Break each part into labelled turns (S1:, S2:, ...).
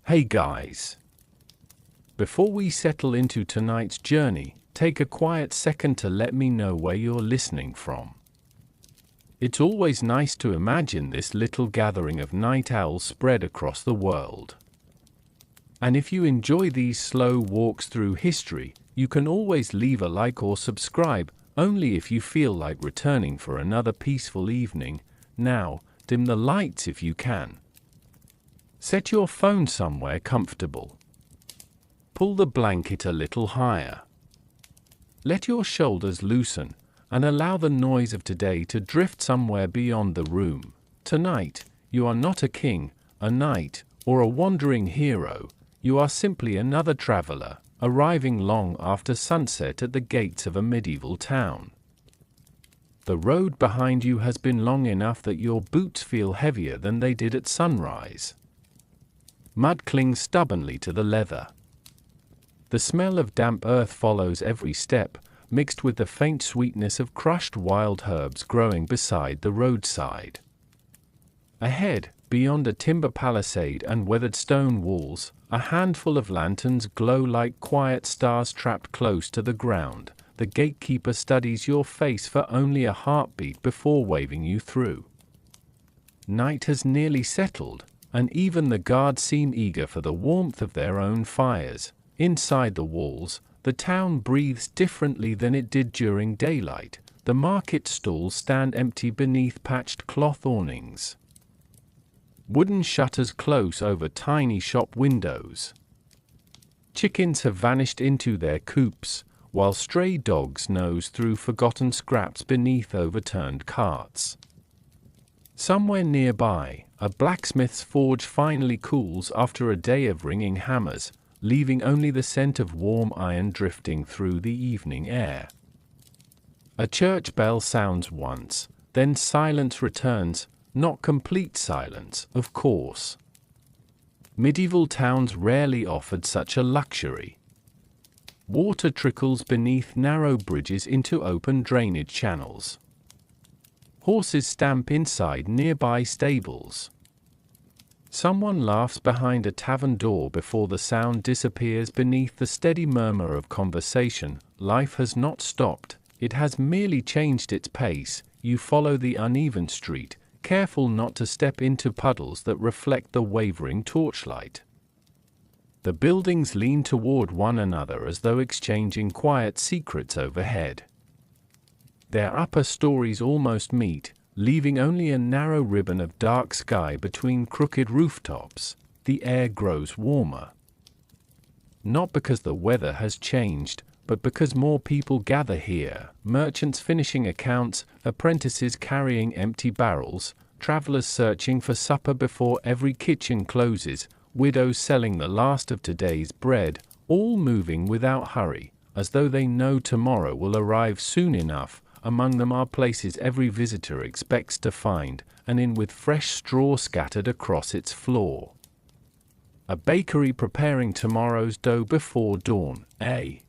S1: Hey guys! Before we settle into tonight's journey, take a quiet second to let me know where you're listening from. It's always nice to imagine this little gathering of night owls spread across the world. And if you enjoy these slow walks through history, you can always leave a like or subscribe, only if you feel like returning for another peaceful evening. Now, dim the lights if you can. Set your phone somewhere comfortable. Pull the blanket a little higher. Let your shoulders loosen, and allow the noise of today to drift somewhere beyond the room. Tonight, you are not a king, a knight, or a wandering hero. You are simply another traveler, arriving long after sunset at the gates of a medieval town. The road behind you has been long enough that your boots feel heavier than they did at sunrise. Mud clings stubbornly to the leather. The smell of damp earth follows every step, mixed with the faint sweetness of crushed wild herbs growing beside the roadside. Ahead, beyond a timber palisade and weathered stone walls, a handful of lanterns glow like quiet stars trapped close to the ground. The gatekeeper studies your face for only a heartbeat before waving you through. Night has nearly settled, and even the guards seem eager for the warmth of their own fires. Inside the walls, the town breathes differently than it did during daylight. The market stalls stand empty beneath patched cloth awnings. Wooden shutters close over tiny shop windows. Chickens have vanished into their coops, while stray dogs nose through forgotten scraps beneath overturned carts. Somewhere nearby, a blacksmith's forge finally cools after a day of ringing hammers, leaving only the scent of warm iron drifting through the evening air. A church bell sounds once, then silence returns. Not complete silence, of course. Medieval towns rarely offered such a luxury. Water trickles beneath narrow bridges into open drainage channels. Horses stamp inside nearby stables. Someone laughs behind a tavern door before the sound disappears beneath the steady murmur of conversation. Life has not stopped, it has merely changed its pace. You follow the uneven street, careful not to step into puddles that reflect the wavering torchlight. The buildings lean toward one another as though exchanging quiet secrets overhead. Their upper stories almost meet, leaving only a narrow ribbon of dark sky between crooked rooftops. The air grows warmer. Not because the weather has changed, but because more people gather here, merchants finishing accounts, apprentices carrying empty barrels, travelers searching for supper before every kitchen closes, widows selling the last of today's bread, all moving without hurry, as though they know tomorrow will arrive soon enough. Among them are places every visitor expects to find, an inn with fresh straw scattered across its floor. A bakery preparing tomorrow's dough before dawn, a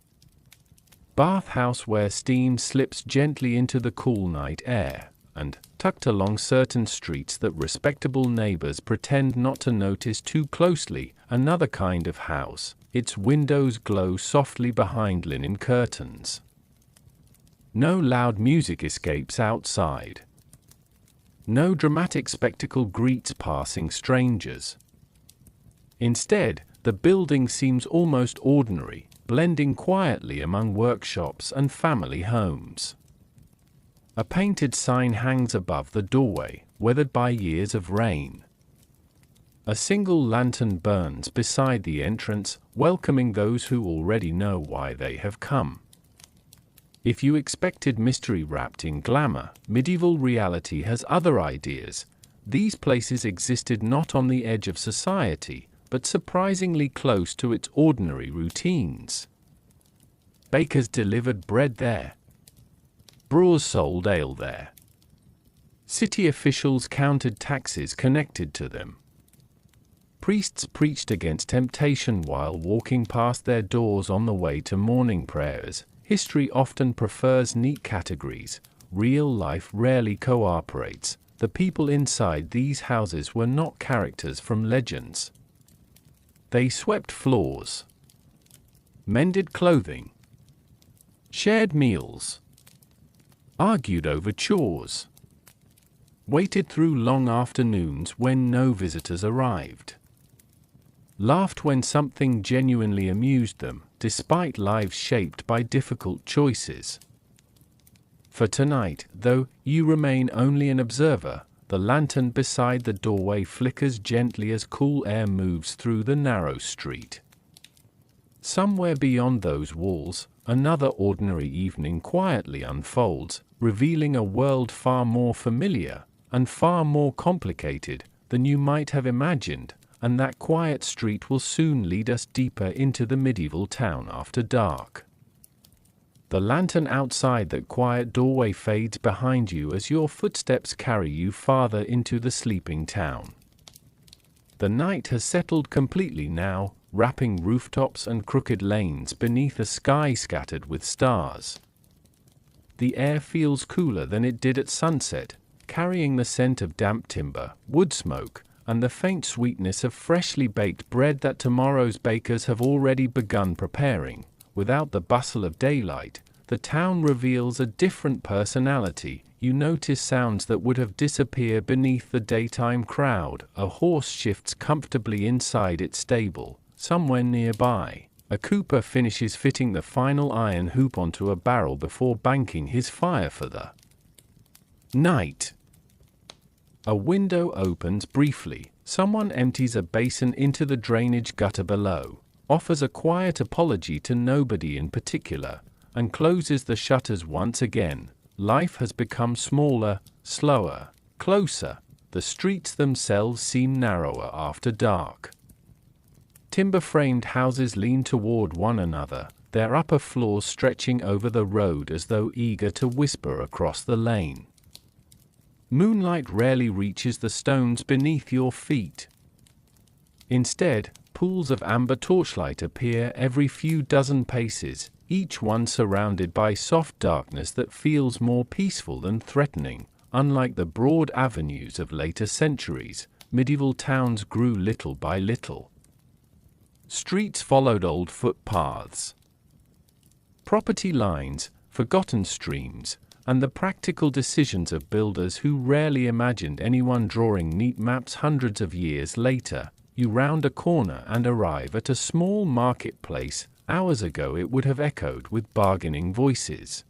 S1: bathhouse where steam slips gently into the cool night air, and, tucked along certain streets that respectable neighbors pretend not to notice too closely, another kind of house. Its windows glow softly behind linen curtains. No loud music escapes outside. No dramatic spectacle greets passing strangers. Instead, the building seems almost ordinary, blending quietly among workshops and family homes. A painted sign hangs above the doorway, weathered by years of rain. A single lantern burns beside the entrance, welcoming those who already know why they have come. If you expected mystery wrapped in glamour, medieval reality has other ideas. These places existed not on the edge of society, but surprisingly close to its ordinary routines. Bakers delivered bread there. Brewers sold ale there. City officials counted taxes connected to them. Priests preached against temptation while walking past their doors on the way to morning prayers. History often prefers neat categories. Real life rarely cooperates. The people inside these houses were not characters from legends. They swept floors, mended clothing, shared meals, argued over chores, waited through long afternoons when no visitors arrived, laughed when something genuinely amused them, despite lives shaped by difficult choices. For tonight, though you remain only an observer, the lantern beside the doorway flickers gently as cool air moves through the narrow street. Somewhere beyond those walls, another ordinary evening quietly unfolds, revealing a world far more familiar and far more complicated than you might have imagined, and that quiet street will soon lead us deeper into the medieval town after dark. The lantern outside that quiet doorway fades behind you as your footsteps carry you farther into the sleeping town. The night has settled completely now, wrapping rooftops and crooked lanes beneath a sky scattered with stars. The air feels cooler than it did at sunset, carrying the scent of damp timber, wood smoke, and the faint sweetness of freshly baked bread that tomorrow's bakers have already begun preparing. Without the bustle of daylight, the town reveals a different personality. You notice sounds that would have disappeared beneath the daytime crowd. A horse shifts comfortably inside its stable. Somewhere nearby, a cooper finishes fitting the final iron hoop onto a barrel before banking his fire for the night. A window opens briefly. Someone empties a basin into the drainage gutter below, offers a quiet apology to nobody in particular, and closes the shutters once again. Life has become smaller, slower, closer. The streets themselves seem narrower after dark. Timber-framed houses lean toward one another, their upper floors stretching over the road as though eager to whisper across the lane. Moonlight rarely reaches the stones beneath your feet. Instead, pools of amber torchlight appear every few dozen paces, each one surrounded by soft darkness that feels more peaceful than threatening. Unlike the broad avenues of later centuries, medieval towns grew little by little. Streets followed old footpaths, property lines, forgotten streams, and the practical decisions of builders who rarely imagined anyone drawing neat maps hundreds of years later. You round a corner and arrive at a small marketplace. Hours ago it would have echoed with bargaining voices.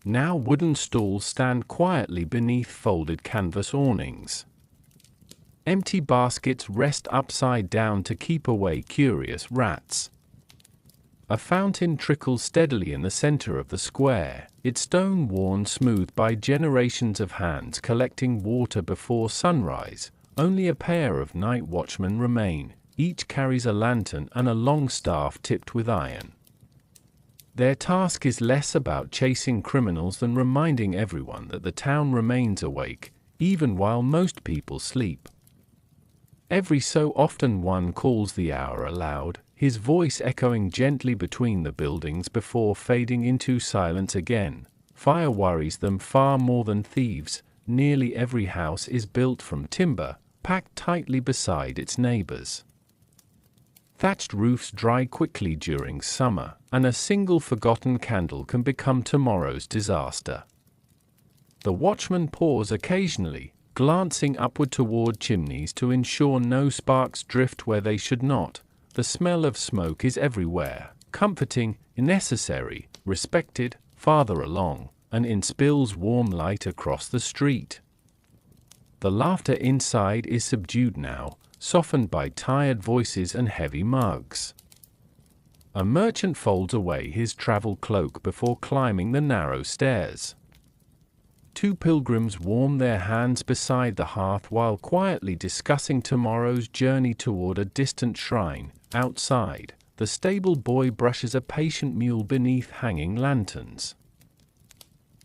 S1: Now wooden stalls stand quietly beneath folded canvas awnings. Empty baskets rest upside down to keep away curious rats. A fountain trickles steadily in the center of the square, its stone worn smooth by generations of hands collecting water before sunrise. Only a pair of night watchmen remain. Each carries a lantern and a long staff tipped with iron. Their task is less about chasing criminals than reminding everyone that the town remains awake, even while most people sleep. Every so often one calls the hour aloud, his voice echoing gently between the buildings before fading into silence again. Fire worries them far more than thieves. Nearly every house is built from timber, packed tightly beside its neighbors. Thatched roofs dry quickly during summer, and a single forgotten candle can become tomorrow's disaster. The watchman pause occasionally, glancing upward toward chimneys to ensure no sparks drift where they should not. The smell of smoke is everywhere, comforting, necessary, respected. Farther along, an inn spills warm light across the street. The laughter inside is subdued now, softened by tired voices and heavy mugs. A merchant folds away his travel cloak before climbing the narrow stairs. Two pilgrims warm their hands beside the hearth while quietly discussing tomorrow's journey toward a distant shrine. Outside, the stable boy brushes a patient mule beneath hanging lanterns,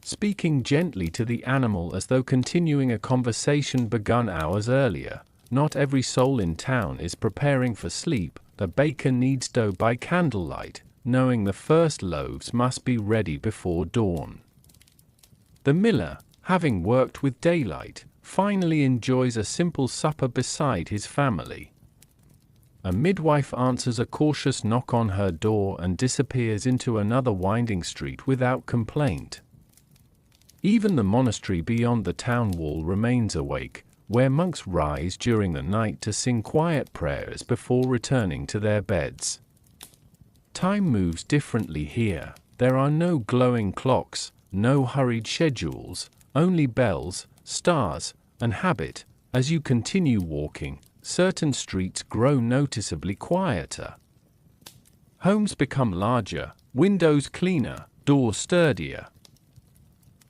S1: speaking gently to the animal as though continuing a conversation begun hours earlier. Not every soul in town is preparing for sleep. The baker kneads dough by candlelight, knowing the first loaves must be ready before dawn. The miller, having worked with daylight, finally enjoys a simple supper beside his family. A midwife answers a cautious knock on her door and disappears into another winding street without complaint. Even the monastery beyond the town wall remains awake, where monks rise during the night to sing quiet prayers before returning to their beds. Time moves differently here. There are no glowing clocks, no hurried schedules, only bells, stars, and habit. As you continue walking, certain streets grow noticeably quieter. Homes become larger, windows cleaner, doors sturdier.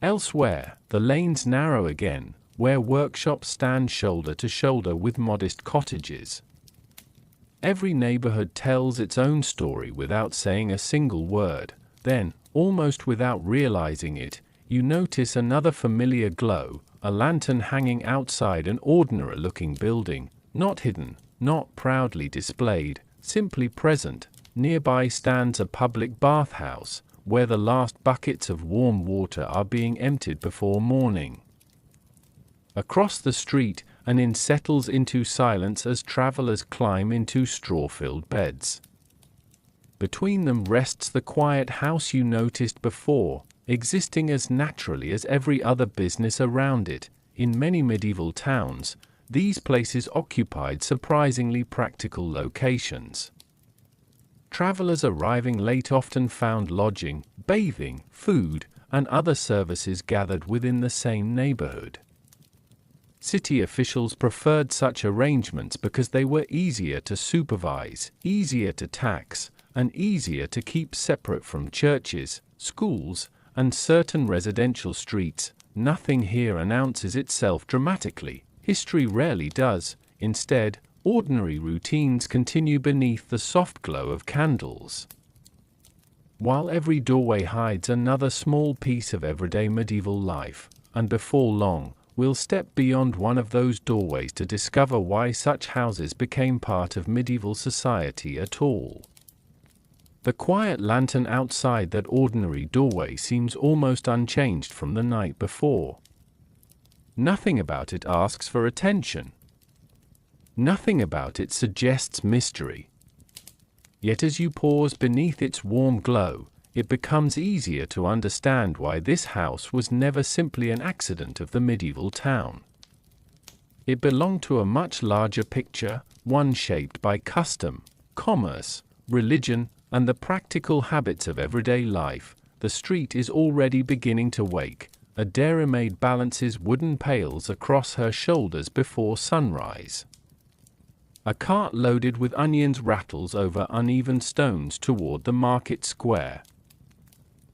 S1: Elsewhere, the lanes narrow again, where workshops stand shoulder to shoulder with modest cottages. Every neighborhood tells its own story without saying a single word. Then, almost without realizing it, you notice another familiar glow, a lantern hanging outside an ordinary-looking building, not hidden, not proudly displayed, simply present. Nearby stands a public bathhouse, where the last buckets of warm water are being emptied before morning. Across the street, an inn settles into silence as travelers climb into straw-filled beds. Between them rests the quiet house you noticed before, existing as naturally as every other business around it. In many medieval towns, these places occupied surprisingly practical locations. Travelers arriving late often found lodging, bathing, food, and other services gathered within the same neighborhood. City officials preferred such arrangements because they were easier to supervise, easier to tax, and easier to keep separate from churches, schools, and certain residential streets. Nothing here announces itself dramatically. History rarely does. Instead, ordinary routines continue beneath the soft glow of candles. While every doorway hides another small piece of everyday medieval life, and before long, we'll step beyond one of those doorways to discover why such houses became part of medieval society at all. The quiet lantern outside that ordinary doorway seems almost unchanged from the night before. Nothing about it asks for attention. Nothing about it suggests mystery. Yet as you pause beneath its warm glow, it becomes easier to understand why this house was never simply an accident of the medieval town. It belonged to a much larger picture, one shaped by custom, commerce, religion, and the practical habits of everyday life. The street is already beginning to wake. A dairymaid balances wooden pails across her shoulders before sunrise. A cart loaded with onions rattles over uneven stones toward the market square.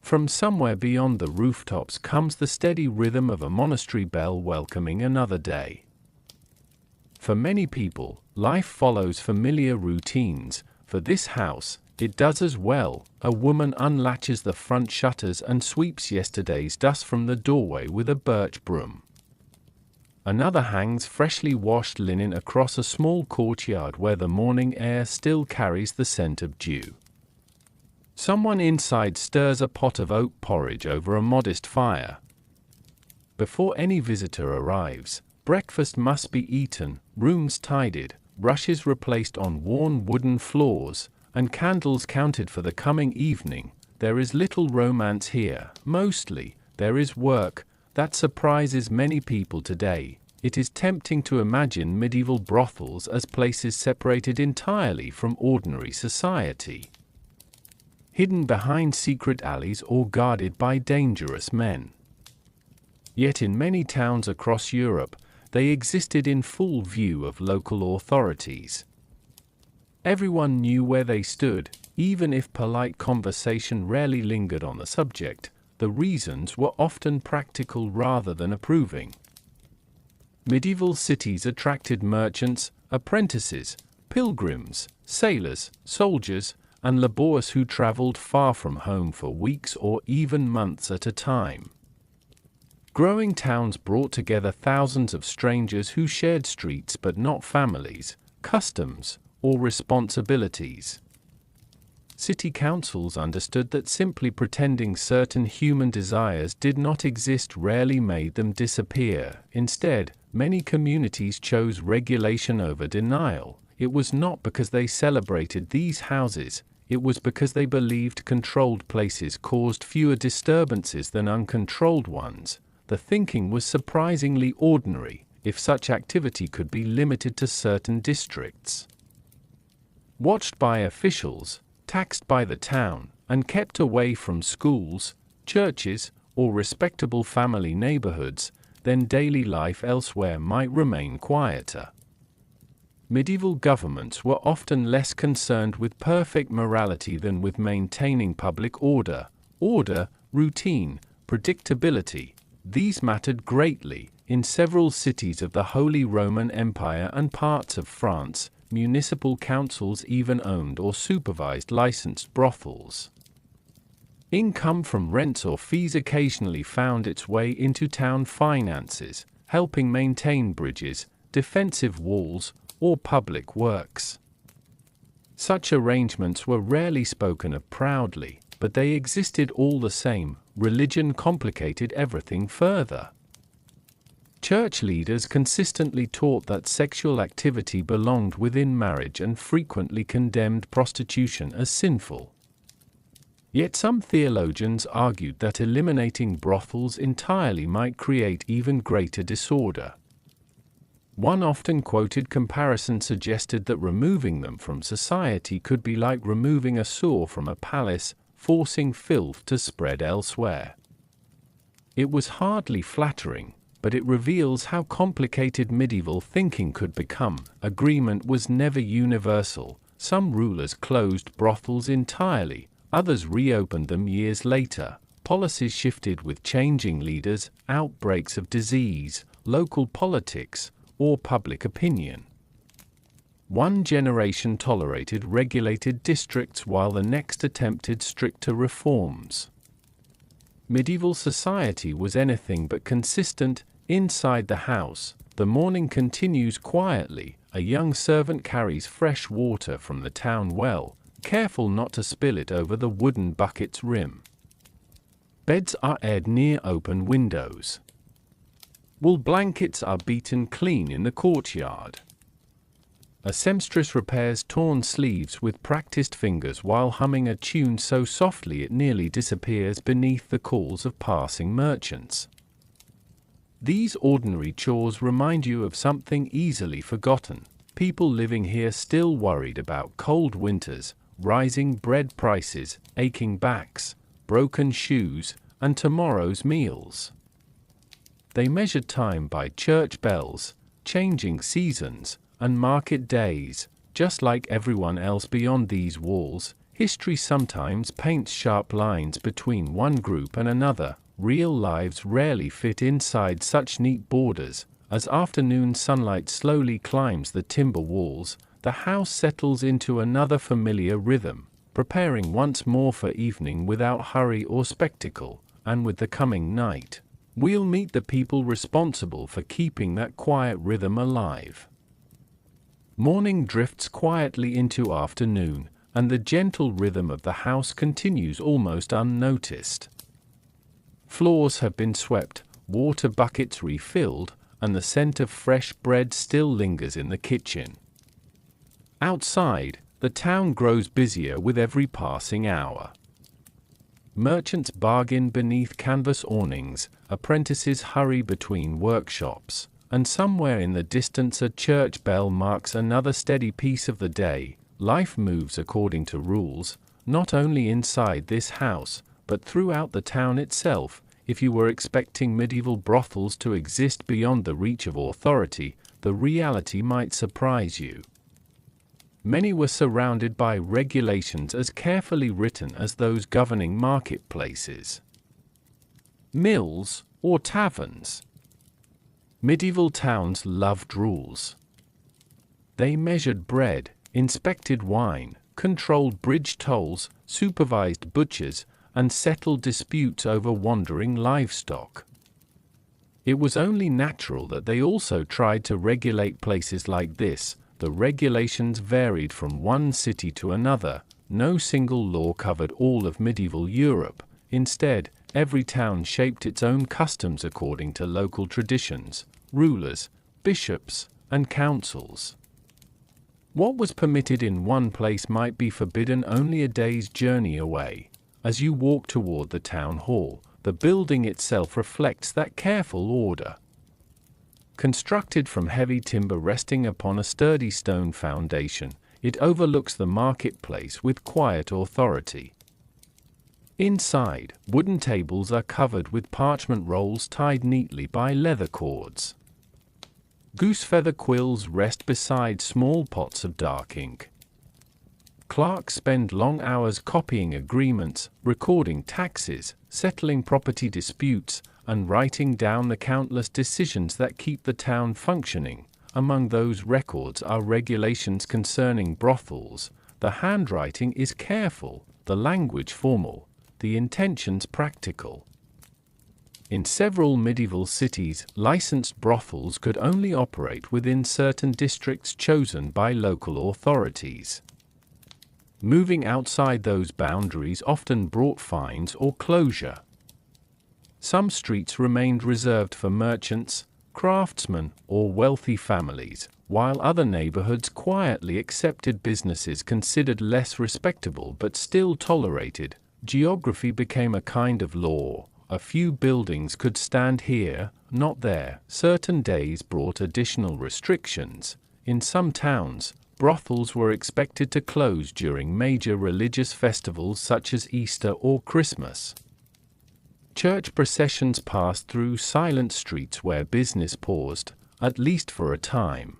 S1: From somewhere beyond the rooftops comes the steady rhythm of a monastery bell welcoming another day. For many people, life follows familiar routines. For this house, it does as well. A woman unlatches the front shutters and sweeps yesterday's dust from the doorway with a birch broom. Another hangs freshly washed linen across a small courtyard where the morning air still carries the scent of dew. Someone inside stirs a pot of oat porridge over a modest fire. Before any visitor arrives, breakfast must be eaten, rooms tidied, brushes replaced on worn wooden floors, and candles counted for the coming evening. There is little romance here. Mostly, there is work that surprises many people today. It is tempting to imagine medieval brothels as places separated entirely from ordinary society, hidden behind secret alleys or guarded by dangerous men. Yet in many towns across Europe, they existed in full view of local authorities. Everyone knew where they stood, even if polite conversation rarely lingered on the subject. The reasons were often practical rather than approving. Medieval cities attracted merchants, apprentices, pilgrims, sailors, soldiers, and laborers who traveled far from home for weeks or even months at a time. Growing towns brought together thousands of strangers who shared streets but not families, customs, or responsibilities. City councils understood that simply pretending certain human desires did not exist rarely made them disappear. Instead, many communities chose regulation over denial. it was not because they celebrated these houses, it was because they believed controlled places caused fewer disturbances than uncontrolled ones. The thinking was surprisingly ordinary, if such activity could be limited to certain districts. Watched by officials, taxed by the town, and kept away from schools, churches, or respectable family neighborhoods, then daily life elsewhere might remain quieter. Medieval governments were often less concerned with perfect morality than with maintaining public order, routine, predictability. These mattered greatly. In several cities of the Holy Roman Empire and parts of France, municipal councils even owned or supervised licensed brothels. Income from rents or fees occasionally found its way into town finances, helping maintain bridges, defensive walls, or public works. Such arrangements were rarely spoken of proudly, but they existed all the same. Religion complicated everything further. Church leaders consistently taught that sexual activity belonged within marriage and frequently condemned prostitution as sinful. Yet some theologians argued that eliminating brothels entirely might create even greater disorder. One often quoted comparison suggested that removing them from society could be like removing a sore from a palace, forcing filth to spread elsewhere. It was hardly flattering, but it reveals how complicated medieval thinking could become. Agreement was never universal. Some rulers closed brothels entirely, others reopened them years later. Policies shifted with changing leaders, outbreaks of disease, local politics, or public opinion. One generation tolerated regulated districts while the next attempted stricter reforms. Medieval society was anything but consistent. Inside the house, the morning continues quietly. A young servant carries fresh water from the town well, careful not to spill it over the wooden bucket's rim. Beds are aired near open windows. Wool blankets are beaten clean in the courtyard. A seamstress repairs torn sleeves with practiced fingers while humming a tune so softly it nearly disappears beneath the calls of passing merchants. These ordinary chores remind you of something easily forgotten. People living here still worried about cold winters, rising bread prices, aching backs, broken shoes, and tomorrow's meals. They measured time by church bells, changing seasons, and market days. Just like everyone else beyond these walls, history sometimes paints sharp lines between one group and another. Real lives rarely fit inside such neat borders. As afternoon sunlight slowly climbs the timber walls, the house settles into another familiar rhythm, preparing once more for evening without hurry or spectacle. And with the coming night, we'll meet the people responsible for keeping that quiet rhythm alive. Morning drifts quietly into afternoon, and the gentle rhythm of the house continues almost unnoticed. Floors have been swept, water buckets refilled, and the scent of fresh bread still lingers in the kitchen. Outside, the town grows busier with every passing hour. Merchants bargain beneath canvas awnings, apprentices hurry between workshops, and somewhere in the distance a church bell marks another steady piece of the day. Life moves according to rules, not only inside this house, but throughout the town itself. If you were expecting medieval brothels to exist beyond the reach of authority, the reality might surprise you. Many were surrounded by regulations as carefully written as those governing marketplaces. Mills, or taverns. Medieval towns loved rules. They measured bread, inspected wine, controlled bridge tolls, supervised butchers, and settled disputes over wandering livestock. It was only natural that they also tried to regulate places like this. The regulations varied from one city to another. No single law covered all of medieval Europe. Instead, every town shaped its own customs according to local traditions, rulers, bishops, and councils. What was permitted in one place might be forbidden only a day's journey away. As you walk toward the town hall, the building itself reflects that careful order. Constructed from heavy timber resting upon a sturdy stone foundation, it overlooks the marketplace with quiet authority. Inside, wooden tables are covered with parchment rolls tied neatly by leather cords. Goosefeather quills rest beside small pots of dark ink. Clerks spend long hours copying agreements, recording taxes, settling property disputes, and writing down the countless decisions that keep the town functioning. Among those records are regulations concerning brothels. The handwriting is careful, the language formal, the intentions practical. In several medieval cities, licensed brothels could only operate within certain districts chosen by local authorities. Moving outside those boundaries often brought fines or closure. Some streets remained reserved for merchants, craftsmen, or wealthy families, while other neighborhoods quietly accepted businesses considered less respectable but still tolerated. Geography became a kind of law. A few buildings could stand here, not there. Certain days brought additional restrictions. In some towns, brothels were expected to close during major religious festivals such as Easter or Christmas. Church processions passed through silent streets where business paused, at least for a time.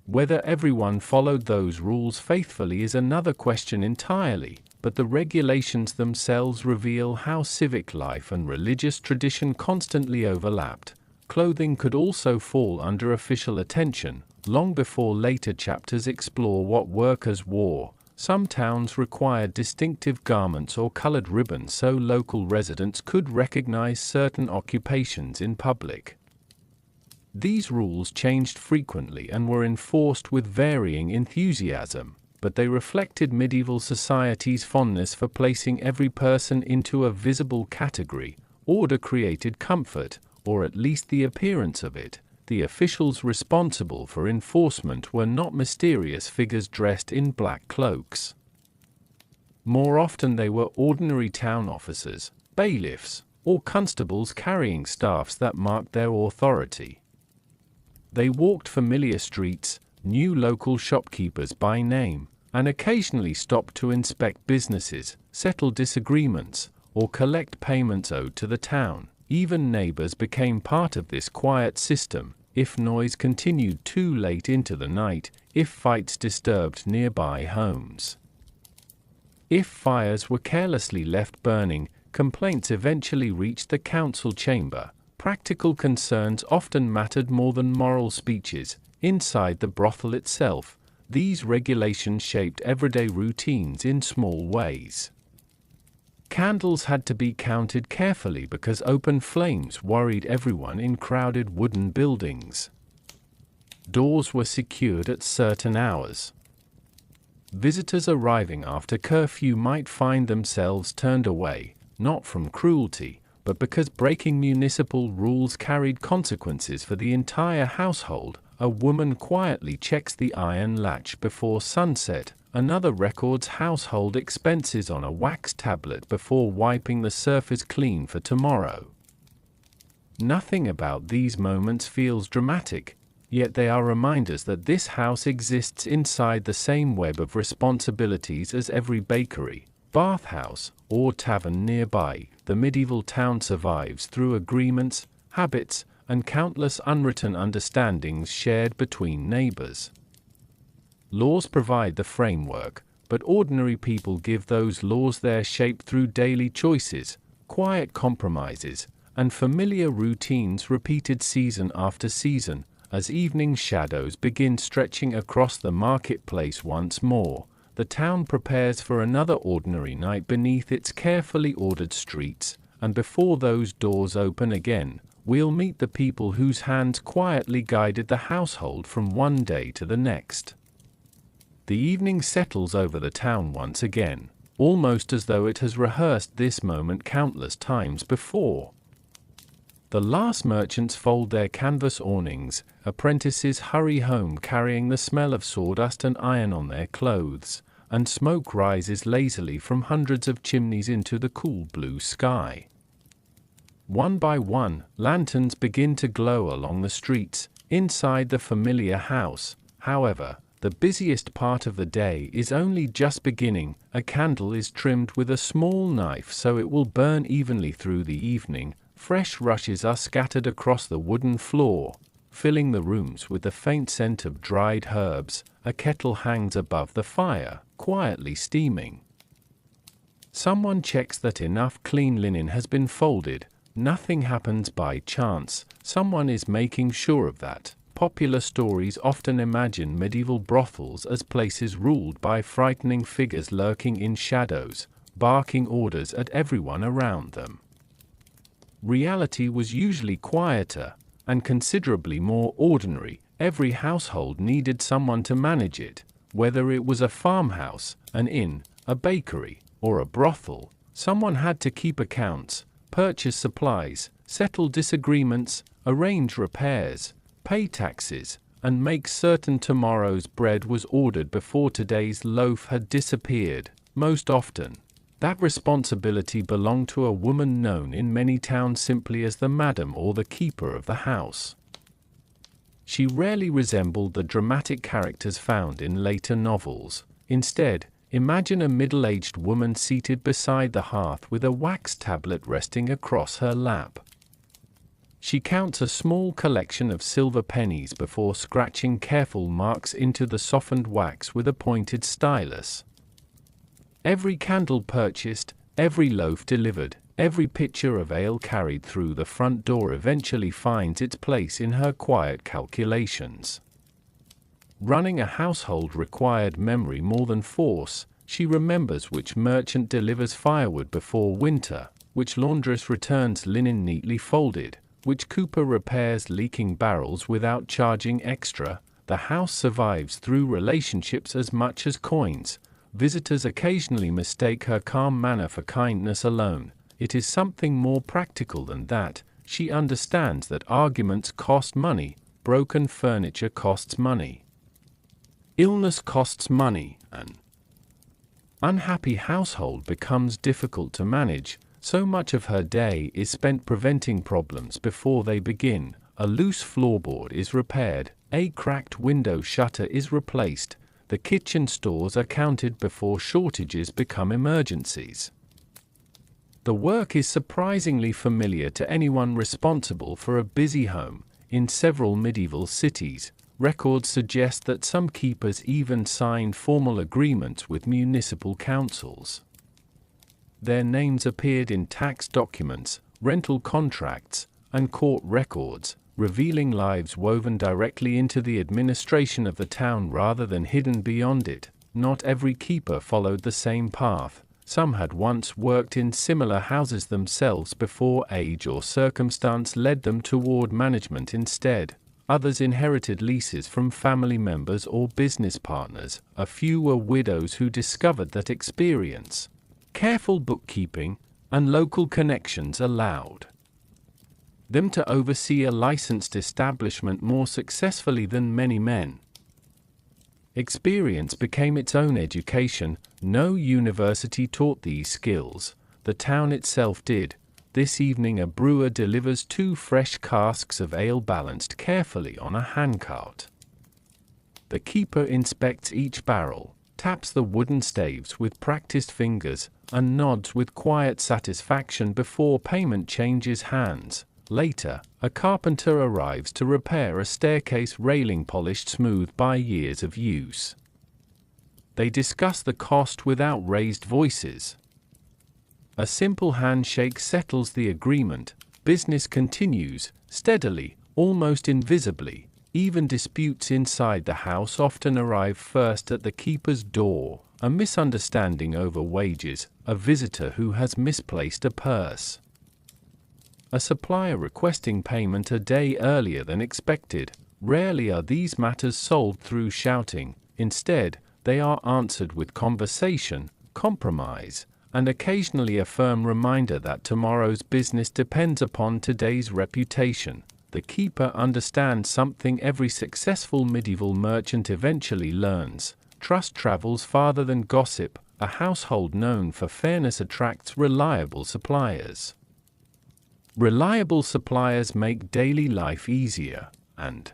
S1: Whether everyone followed those rules faithfully is another question entirely, but the regulations themselves reveal how civic life and religious tradition constantly overlapped. Clothing could also fall under official attention, long before later chapters explore what workers wore. Some towns required distinctive garments or colored ribbons so local residents could recognize certain occupations in public. These rules changed frequently and were enforced with varying enthusiasm, but they reflected medieval society's fondness for placing every person into a visible category. Order created comfort, or at least the appearance of it. The officials responsible for enforcement were not mysterious figures dressed in black cloaks. More often they were ordinary town officers, bailiffs, or constables carrying staffs that marked their authority. They walked familiar streets, knew local shopkeepers by name, and occasionally stopped to inspect businesses, settle disagreements, or collect payments owed to the town. Even neighbors became part of this quiet system. If noise continued too late into the night, if fights disturbed nearby homes, if fires were carelessly left burning, complaints eventually reached the council chamber. Practical concerns often mattered more than moral speeches. Inside the brothel itself, these regulations shaped everyday routines in small ways. Candles had to be counted carefully because open flames worried everyone in crowded wooden buildings. Doors were secured at certain hours. Visitors arriving after curfew might find themselves turned away, not from cruelty, but because breaking municipal rules carried consequences for the entire household. A woman quietly checks the iron latch before sunset. Another records household expenses on a wax tablet before wiping the surface clean for tomorrow. Nothing about these moments feels dramatic, yet they are reminders that this house exists inside the same web of responsibilities as every bakery, bathhouse, or tavern nearby. The medieval town survives through agreements, habits, and countless unwritten understandings shared between neighbors. Laws provide the framework, but ordinary people give those laws their shape through daily choices, quiet compromises, and familiar routines repeated season after season. As evening shadows begin stretching across the marketplace once more, the town prepares for another ordinary night beneath its carefully ordered streets, and before those doors open again, we'll meet the people whose hands quietly guided the household from one day to the next. The evening settles over the town once again, almost as though it has rehearsed this moment countless times before. The last merchants fold their canvas awnings, apprentices hurry home carrying the smell of sawdust and iron on their clothes, and smoke rises lazily from hundreds of chimneys into the cool blue sky. One by one, lanterns begin to glow along the streets, inside the familiar house. However, the busiest part of the day is only just beginning. A candle is trimmed with a small knife so it will burn evenly through the evening. Fresh rushes are scattered across the wooden floor, filling the rooms with the faint scent of dried herbs. A kettle hangs above the fire, quietly steaming. Someone checks that enough clean linen has been folded. Nothing happens by chance. Someone is making sure of that. Popular stories often imagine medieval brothels as places ruled by frightening figures lurking in shadows, barking orders at everyone around them. Reality was usually quieter, and considerably more ordinary. Every household needed someone to manage it, whether it was a farmhouse, an inn, a bakery, or a brothel. Someone had to keep accounts, purchase supplies, settle disagreements, arrange repairs, pay taxes, and make certain tomorrow's bread was ordered before today's loaf had disappeared. Most often, that responsibility belonged to a woman known in many towns simply as the madam or the keeper of the house. She rarely resembled the dramatic characters found in later novels. Instead, imagine a middle-aged woman seated beside the hearth with a wax tablet resting across her lap. She counts a small collection of silver pennies before scratching careful marks into the softened wax with a pointed stylus. Every candle purchased, every loaf delivered, every pitcher of ale carried through the front door eventually finds its place in her quiet calculations. Running a household required memory more than force. She remembers which merchant delivers firewood before winter, which laundress returns linen neatly folded, which cooper repairs leaking barrels without charging extra. The house survives through relationships as much as coins. Visitors occasionally mistake her calm manner for kindness alone. It is something more practical than that. She understands that arguments cost money, broken furniture costs money, illness costs money. An unhappy household becomes difficult to manage. So much of her day is spent preventing problems before they begin. A loose floorboard is repaired, a cracked window shutter is replaced, the kitchen stores are counted before shortages become emergencies. The work is surprisingly familiar to anyone responsible for a busy home. In several medieval cities, records suggest that some keepers even signed formal agreements with municipal councils. Their names appeared in tax documents, rental contracts, and court records, revealing lives woven directly into the administration of the town rather than hidden beyond it. Not every keeper followed the same path. Some had once worked in similar houses themselves before age or circumstance led them toward management instead. Others inherited leases from family members or business partners. A few were widows who discovered that experience, careful bookkeeping, and local connections allowed them to oversee a licensed establishment more successfully than many men. Experience became its own education. No university taught these skills. The town itself did. This evening a brewer delivers 2 fresh casks of ale balanced carefully on a handcart. The keeper inspects each barrel, taps the wooden staves with practiced fingers, and nods with quiet satisfaction before payment changes hands. Later, a carpenter arrives to repair a staircase railing polished smooth by years of use. They discuss the cost without raised voices. A simple handshake settles the agreement. Business continues, steadily, almost invisibly. Even disputes inside the house often arrive first at the keeper's door. A misunderstanding over wages, a visitor who has misplaced a purse, a supplier requesting payment a day earlier than expected. Rarely are these matters solved through shouting. Instead, they are answered with conversation, compromise, and occasionally a firm reminder that tomorrow's business depends upon today's reputation. The keeper understands something every successful medieval merchant eventually learns: trust travels farther than gossip. A household known for fairness attracts reliable suppliers. Reliable suppliers make daily life easier, and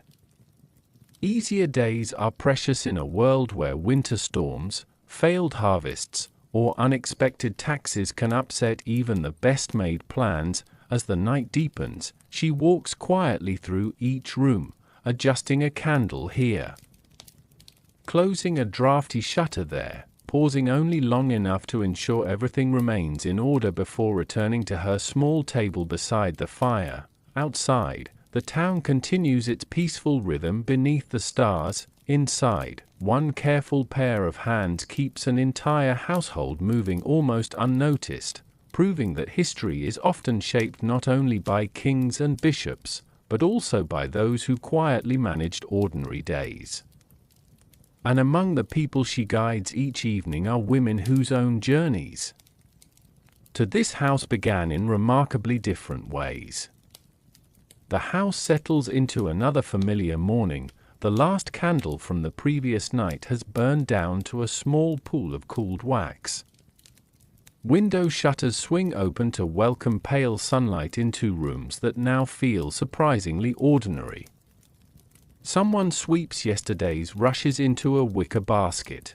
S1: easier days are precious in a world where winter storms, failed harvests, or unexpected taxes can upset even the best-made plans. As the night deepens, she walks quietly through each room, adjusting a candle here, closing a drafty shutter there, pausing only long enough to ensure everything remains in order before returning to her small table beside the fire. Outside, the town continues its peaceful rhythm beneath the stars. Inside, one careful pair of hands keeps an entire household moving almost unnoticed, proving that history is often shaped not only by kings and bishops, but also by those who quietly managed ordinary days. And among the people she guides each evening are women whose own journeys to this house began in remarkably different ways. The house settles into another familiar morning. The last candle from the previous night has burned down to a small pool of cooled wax. Window shutters swing open to welcome pale sunlight into rooms that now feel surprisingly ordinary. Someone sweeps yesterday's rushes into a wicker basket.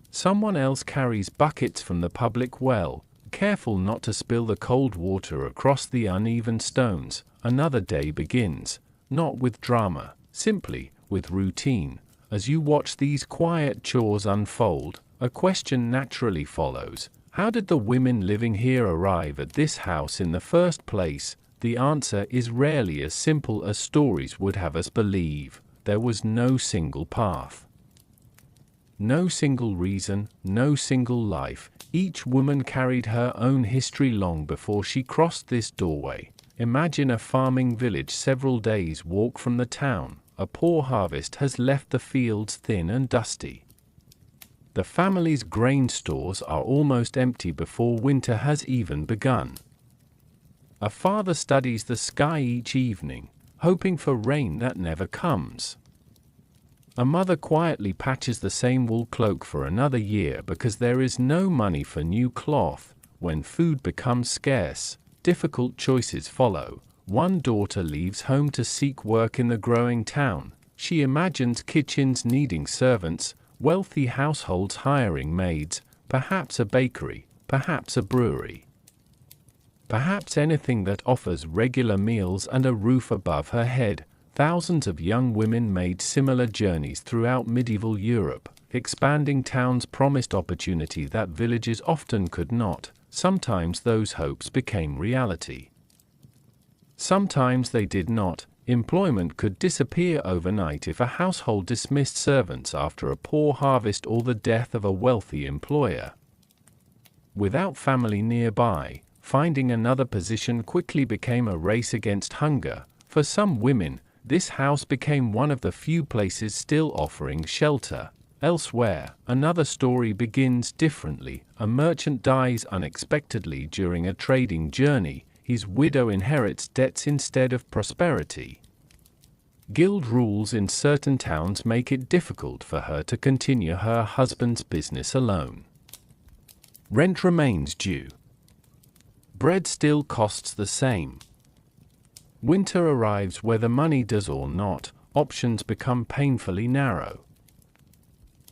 S1: Someone else carries buckets from the public well, careful not to spill the cold water across the uneven stones. Another day begins, not with drama, simply with routine. As you watch these quiet chores unfold, a question naturally follows: how did the women living here arrive at this house in the first place? The answer is rarely as simple as stories would have us believe. There was no single path, no single reason, no single life. Each woman carried her own history long before she crossed this doorway. Imagine a farming village several days' walk from the town. A poor harvest has left the fields thin and dusty. The family's grain stores are almost empty before winter has even begun. A father studies the sky each evening, hoping for rain that never comes. A mother quietly patches the same wool cloak for another year because there is no money for new cloth. When food becomes scarce, difficult choices follow. One daughter leaves home to seek work in the growing town. She imagines kitchens needing servants, wealthy households hiring maids, perhaps a bakery, perhaps a brewery. Perhaps anything that offers regular meals and a roof above her head. Thousands of young women made similar journeys throughout medieval Europe. Expanding towns promised opportunity that villages often could not. Sometimes those hopes became reality. Sometimes they did not. Employment could disappear overnight if a household dismissed servants after a poor harvest or the death of a wealthy employer. Without family nearby, finding another position quickly became a race against hunger. For some women, this house became one of the few places still offering shelter. Elsewhere, another story begins differently. A merchant dies unexpectedly during a trading journey. His widow inherits debts instead of prosperity. Guild rules in certain towns make it difficult for her to continue her husband's business alone. Rent remains due. Bread still costs the same. Winter arrives whether money does or not. Options become painfully narrow.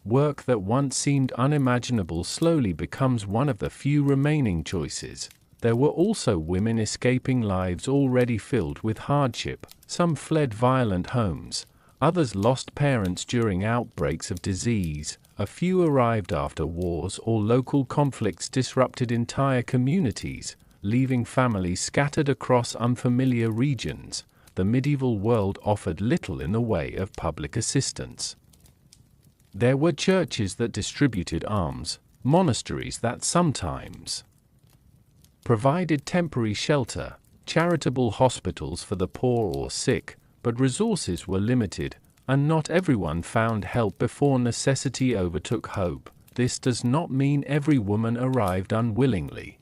S1: Work that once seemed unimaginable slowly becomes one of the few remaining choices. There were also women escaping lives already filled with hardship. Some fled violent homes. Others lost parents during outbreaks of disease. A few arrived after wars or local conflicts disrupted entire communities, leaving families scattered across unfamiliar regions. The medieval world offered little in the way of public assistance. There were churches that distributed alms, monasteries that sometimes provided temporary shelter, charitable hospitals for the poor or sick, but resources were limited, and not everyone found help before necessity overtook hope. this does not mean every woman arrived unwillingly.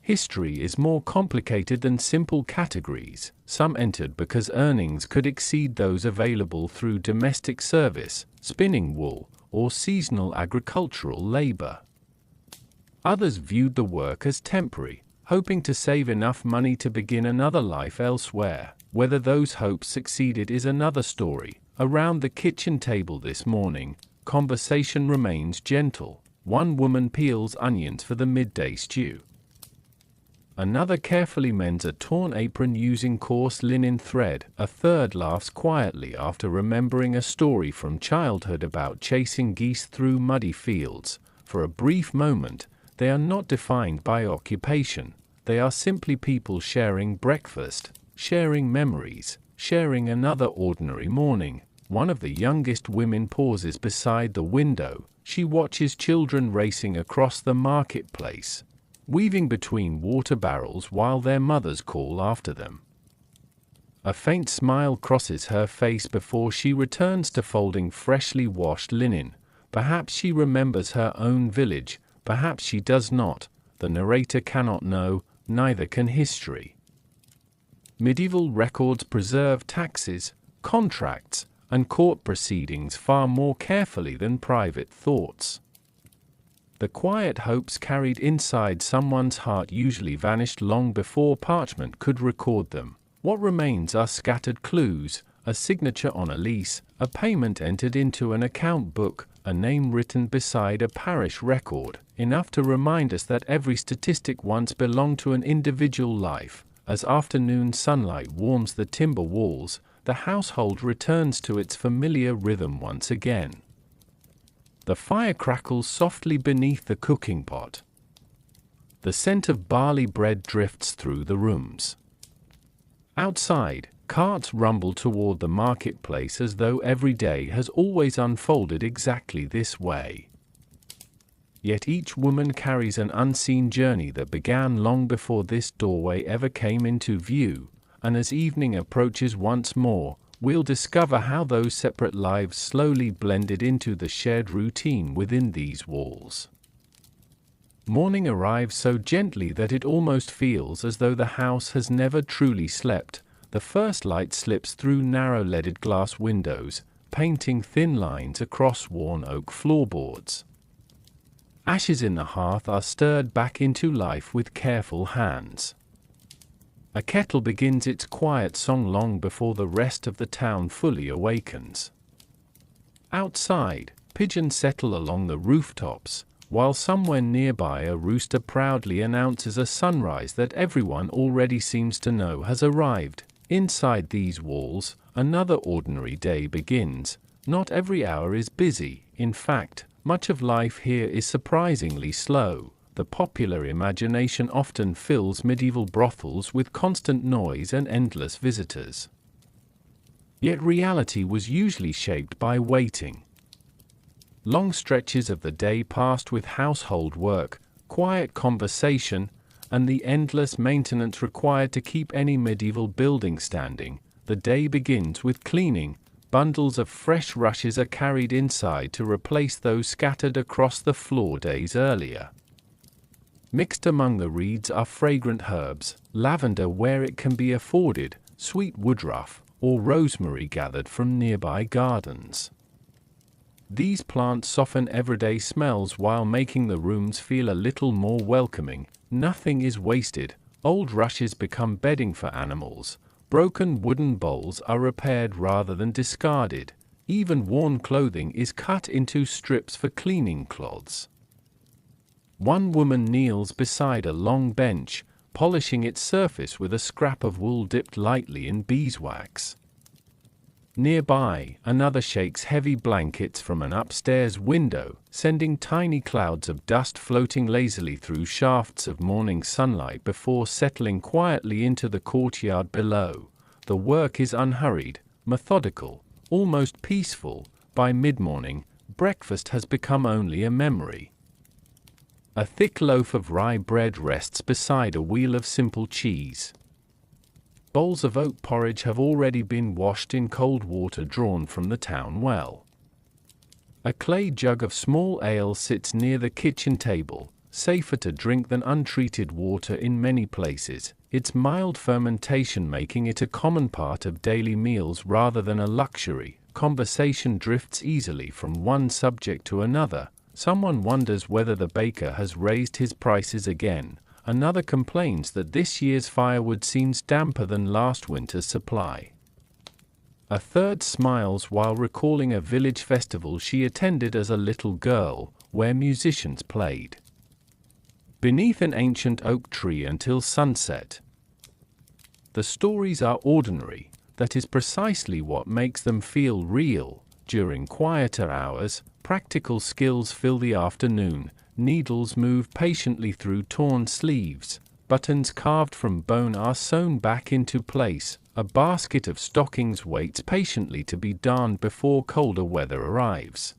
S1: History is more complicated than simple categories. Some entered because earnings could exceed those available through domestic service, spinning wool, or seasonal agricultural labor. Others viewed the work as temporary, hoping to save enough money to begin another life elsewhere. Whether those hopes succeeded is another story. Around the kitchen table this morning, conversation remains gentle. One woman peels onions for the midday stew. Another carefully mends a torn apron using coarse linen thread. A third laughs quietly after remembering a story from childhood about chasing geese through muddy fields. For a brief moment, they are not defined by occupation. They are simply people sharing breakfast, sharing memories, sharing another ordinary morning. One of the youngest women pauses beside the window. She watches children racing across the marketplace, weaving between water barrels while their mothers call after them. A faint smile crosses her face before she returns to folding freshly washed linen. Perhaps she remembers her own village, perhaps she does not. The narrator cannot know, neither can history. Medieval records preserve taxes, contracts, and court proceedings far more carefully than private thoughts. The quiet hopes carried inside someone's heart usually vanished long before parchment could record them. What remains are scattered clues, a signature on a lease, a payment entered into an account book, a name written beside a parish record, enough to remind us that every statistic once belonged to an individual life. As afternoon sunlight warms the timber walls, the household returns to its familiar rhythm once again. The fire crackles softly beneath the cooking pot. The scent of barley bread drifts through the rooms. Outside, carts rumble toward the marketplace as though every day has always unfolded exactly this way. Yet each woman carries an unseen journey that began long before this doorway ever came into view, and as evening approaches once more, we'll discover how those separate lives slowly blended into the shared routine within these walls. Morning arrives so gently that it almost feels as though the house has never truly slept. The first light slips through narrow leaded glass windows, painting thin lines across worn oak floorboards. Ashes in the hearth are stirred back into life with careful hands. A kettle begins its quiet song long before the rest of the town fully awakens. Outside, pigeons settle along the rooftops, while somewhere nearby a rooster proudly announces a sunrise that everyone already seems to know has arrived. Inside these walls, another ordinary day begins. Not every hour is busy. In fact, much of life here is surprisingly slow. The popular imagination often fills medieval brothels with constant noise and endless visitors. Yet reality was usually shaped by waiting. Long stretches of the day passed with household work, quiet conversation, and the endless maintenance required to keep any medieval building standing. The day begins with cleaning. Bundles of fresh rushes are carried inside to replace those scattered across the floor days earlier. Mixed among the reeds are fragrant herbs, lavender where it can be afforded, sweet woodruff, or rosemary gathered from nearby gardens. These plants soften everyday smells while making the rooms feel a little more welcoming. Nothing is wasted. Old rushes become bedding for animals. Broken wooden bowls are repaired rather than discarded. Even worn clothing is cut into strips for cleaning cloths. One woman kneels beside a long bench, polishing its surface with a scrap of wool dipped lightly in beeswax. Nearby, another shakes heavy blankets from an upstairs window, sending tiny clouds of dust floating lazily through shafts of morning sunlight before settling quietly into the courtyard below. The work is unhurried, methodical, almost peaceful. By mid-morning, breakfast has become only a memory. A thick loaf of rye bread rests beside a wheel of simple cheese. Bowls of oat porridge have already been washed in cold water drawn from the town well. A clay jug of small ale sits near the kitchen table, safer to drink than untreated water in many places, its mild fermentation making it a common part of daily meals rather than a luxury. Conversation drifts easily from one subject to another. Someone wonders whether the baker has raised his prices again. Another complains that this year's firewood seems damper than last winter's supply. A third smiles while recalling a village festival she attended as a little girl, where musicians played beneath an ancient oak tree until sunset. The stories are ordinary. That is precisely what makes them feel real. During quieter hours, practical skills fill the afternoon. Needles move patiently through torn sleeves. Buttons carved from bone are sewn back into place. A basket of stockings waits patiently to be darned before colder weather arrives.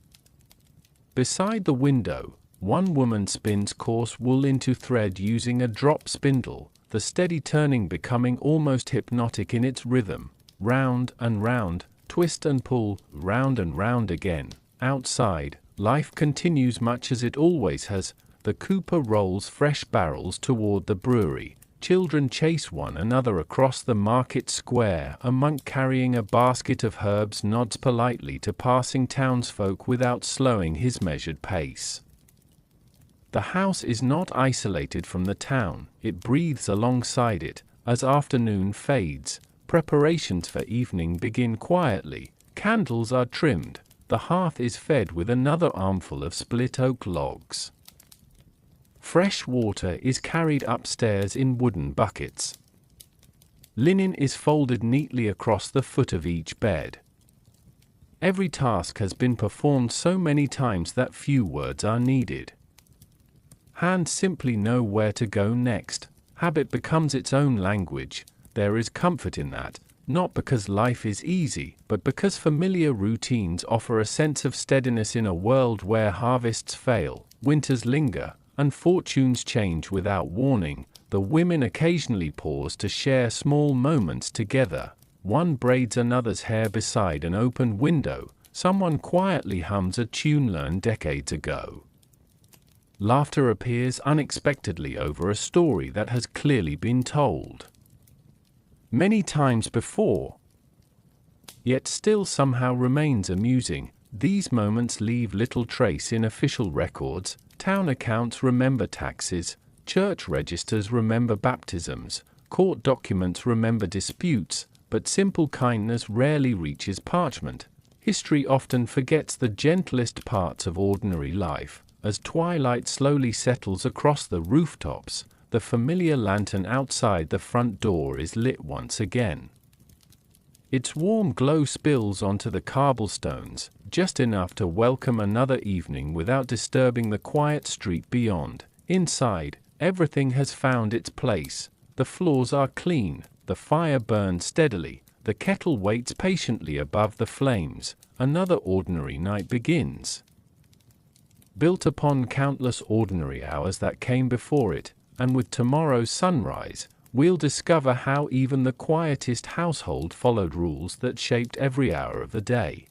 S1: Beside the window, one woman spins coarse wool into thread using a drop spindle, the steady turning becoming almost hypnotic in its rhythm. Round and round, twist and pull, round and round again. Outside, life continues much as it always has. The cooper rolls fresh barrels toward the brewery. Children chase one another across the market square. A monk carrying a basket of herbs nods politely to passing townsfolk without slowing his measured pace. The house is not isolated from the town, it breathes alongside it. As afternoon fades, preparations for evening begin quietly. Candles are trimmed, the hearth is fed with another armful of split oak logs. Fresh water is carried upstairs in wooden buckets. Linen is folded neatly across the foot of each bed. Every task has been performed so many times that few words are needed. Hands simply know where to go next. Habit becomes its own language. There is comfort in that, not because life is easy, but because familiar routines offer a sense of steadiness in a world where harvests fail, winters linger, and fortunes change without warning. The women occasionally pause to share small moments together. One braids another's hair beside an open window. Someone quietly hums a tune learned decades ago. Laughter appears unexpectedly over a story that has clearly been told many times before, yet still somehow remains amusing. These moments leave little trace in official records. Town accounts remember taxes, church registers remember baptisms, court documents remember disputes, but simple kindness rarely reaches parchment. History often forgets the gentlest parts of ordinary life. As twilight slowly settles across the rooftops, the familiar lantern outside the front door is lit once again. Its warm glow spills onto the cobblestones, just enough to welcome another evening without disturbing the quiet street beyond. Inside, everything has found its place. The floors are clean, the fire burns steadily, the kettle waits patiently above the flames. Another ordinary night begins. Built upon countless ordinary hours that came before it, and with tomorrow's sunrise, we'll discover how even the quietest household followed rules that shaped every hour of the day.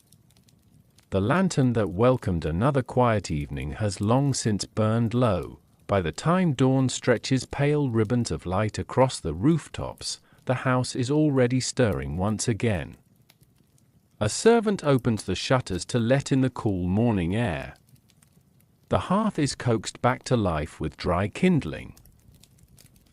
S1: The lantern that welcomed another quiet evening has long since burned low. By the time dawn stretches pale ribbons of light across the rooftops, the house is already stirring once again. A servant opens the shutters to let in the cool morning air. The hearth is coaxed back to life with dry kindling.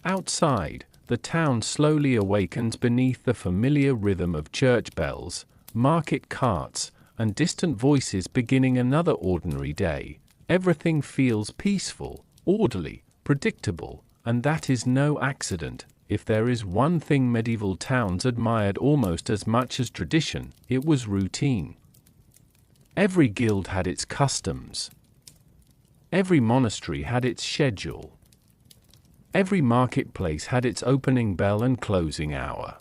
S1: Outside, the town slowly awakens beneath the familiar rhythm of church bells, market carts, and distant voices beginning another ordinary day. Everything feels peaceful, orderly, predictable, and that is no accident. If there is one thing medieval towns admired almost as much as tradition, it was routine. Every guild had its customs. Every monastery had its schedule. Every marketplace had its opening bell and closing hour.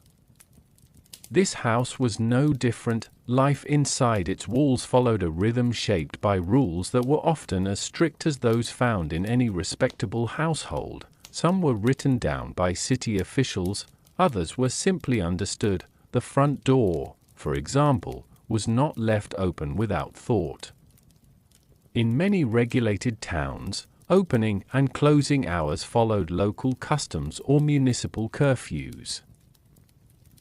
S1: This house was no different. Life inside its walls followed a rhythm shaped by rules that were often as strict as those found in any respectable household. Some were written down by city officials, others were simply understood. The front door, for example, was not left open without thought. In many regulated towns, opening and closing hours followed local customs or municipal curfews.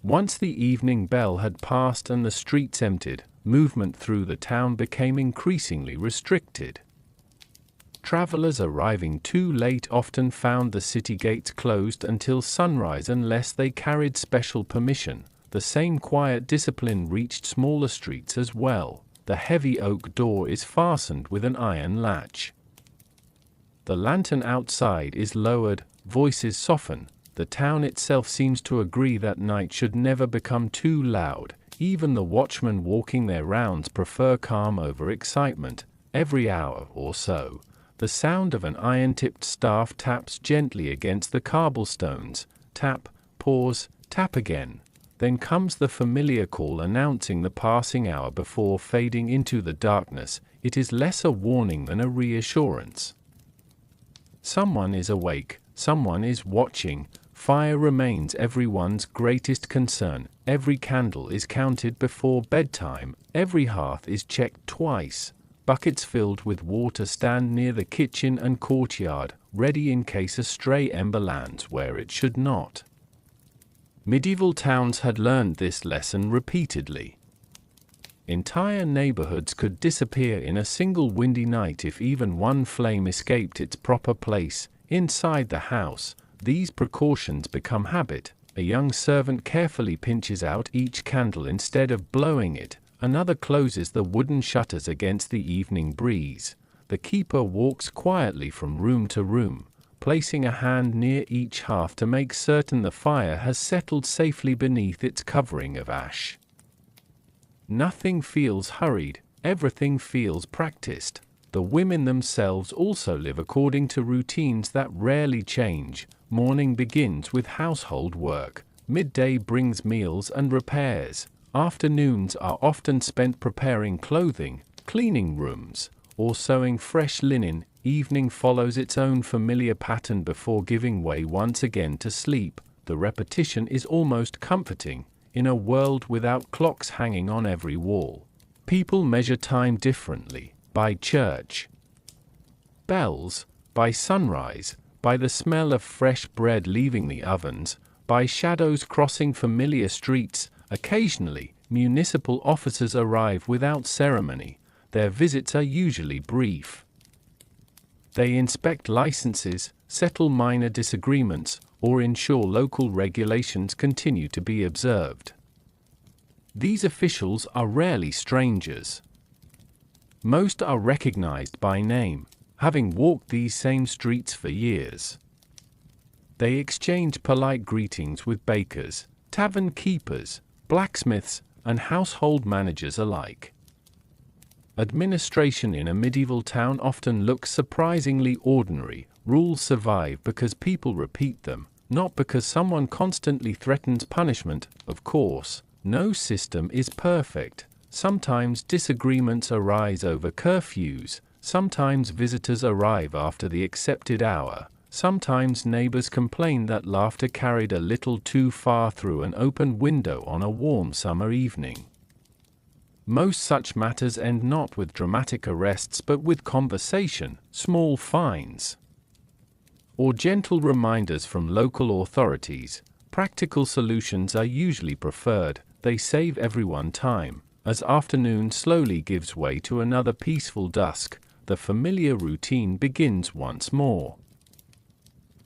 S1: Once the evening bell had passed and the streets emptied, movement through the town became increasingly restricted. Travelers arriving too late often found the city gates closed until sunrise unless they carried special permission. The same quiet discipline reached smaller streets as well. The heavy oak door is fastened with an iron latch. The lantern outside is lowered, voices soften. The town itself seems to agree that night should never become too loud. Even the watchmen walking their rounds prefer calm over excitement. Every hour or so, the sound of an iron-tipped staff taps gently against the cobblestones. Tap, pause, tap again. Then comes the familiar call announcing the passing hour before fading into the darkness. It is less a warning than a reassurance. Someone is awake, someone is watching. Fire remains everyone's greatest concern. Every candle is counted before bedtime. Every hearth is checked twice. Buckets filled with water stand near the kitchen and courtyard, ready in case a stray ember lands where it should not. Medieval towns had learned this lesson repeatedly. Entire neighborhoods could disappear in a single windy night if even one flame escaped its proper place. Inside the house, these precautions become habit. A young servant carefully pinches out each candle instead of blowing it. Another closes the wooden shutters against the evening breeze. The keeper walks quietly from room to room, placing a hand near each hearth to make certain the fire has settled safely beneath its covering of ash. Nothing feels hurried, everything feels practiced. The women themselves also live according to routines that rarely change. Morning begins with household work. Midday brings meals and repairs. Afternoons are often spent preparing clothing, cleaning rooms, or sewing fresh linen. Evening follows its own familiar pattern before giving way once again to sleep. The repetition is almost comforting. In a world without clocks hanging on every wall, people measure time differently, by church bells, by sunrise, by the smell of fresh bread leaving the ovens, by shadows crossing familiar streets. Occasionally, municipal officers arrive without ceremony. Their visits are usually brief. They inspect licenses, settle minor disagreements, or ensure local regulations continue to be observed. These officials are rarely strangers. Most are recognized by name, having walked these same streets for years. They exchange polite greetings with bakers, tavern keepers, blacksmiths, and household managers alike. Administration in a medieval town often looks surprisingly ordinary. Rules survive because people repeat them, not because someone constantly threatens punishment. Of course, no system is perfect. Sometimes disagreements arise over curfews. Sometimes visitors arrive after the accepted hour. Sometimes neighbors complain that laughter carried a little too far through an open window on a warm summer evening. Most such matters end not with dramatic arrests but with conversation, small fines, or gentle reminders from local authorities. Practical solutions are usually preferred. They save everyone time. As afternoon slowly gives way to another peaceful dusk, the familiar routine begins once more.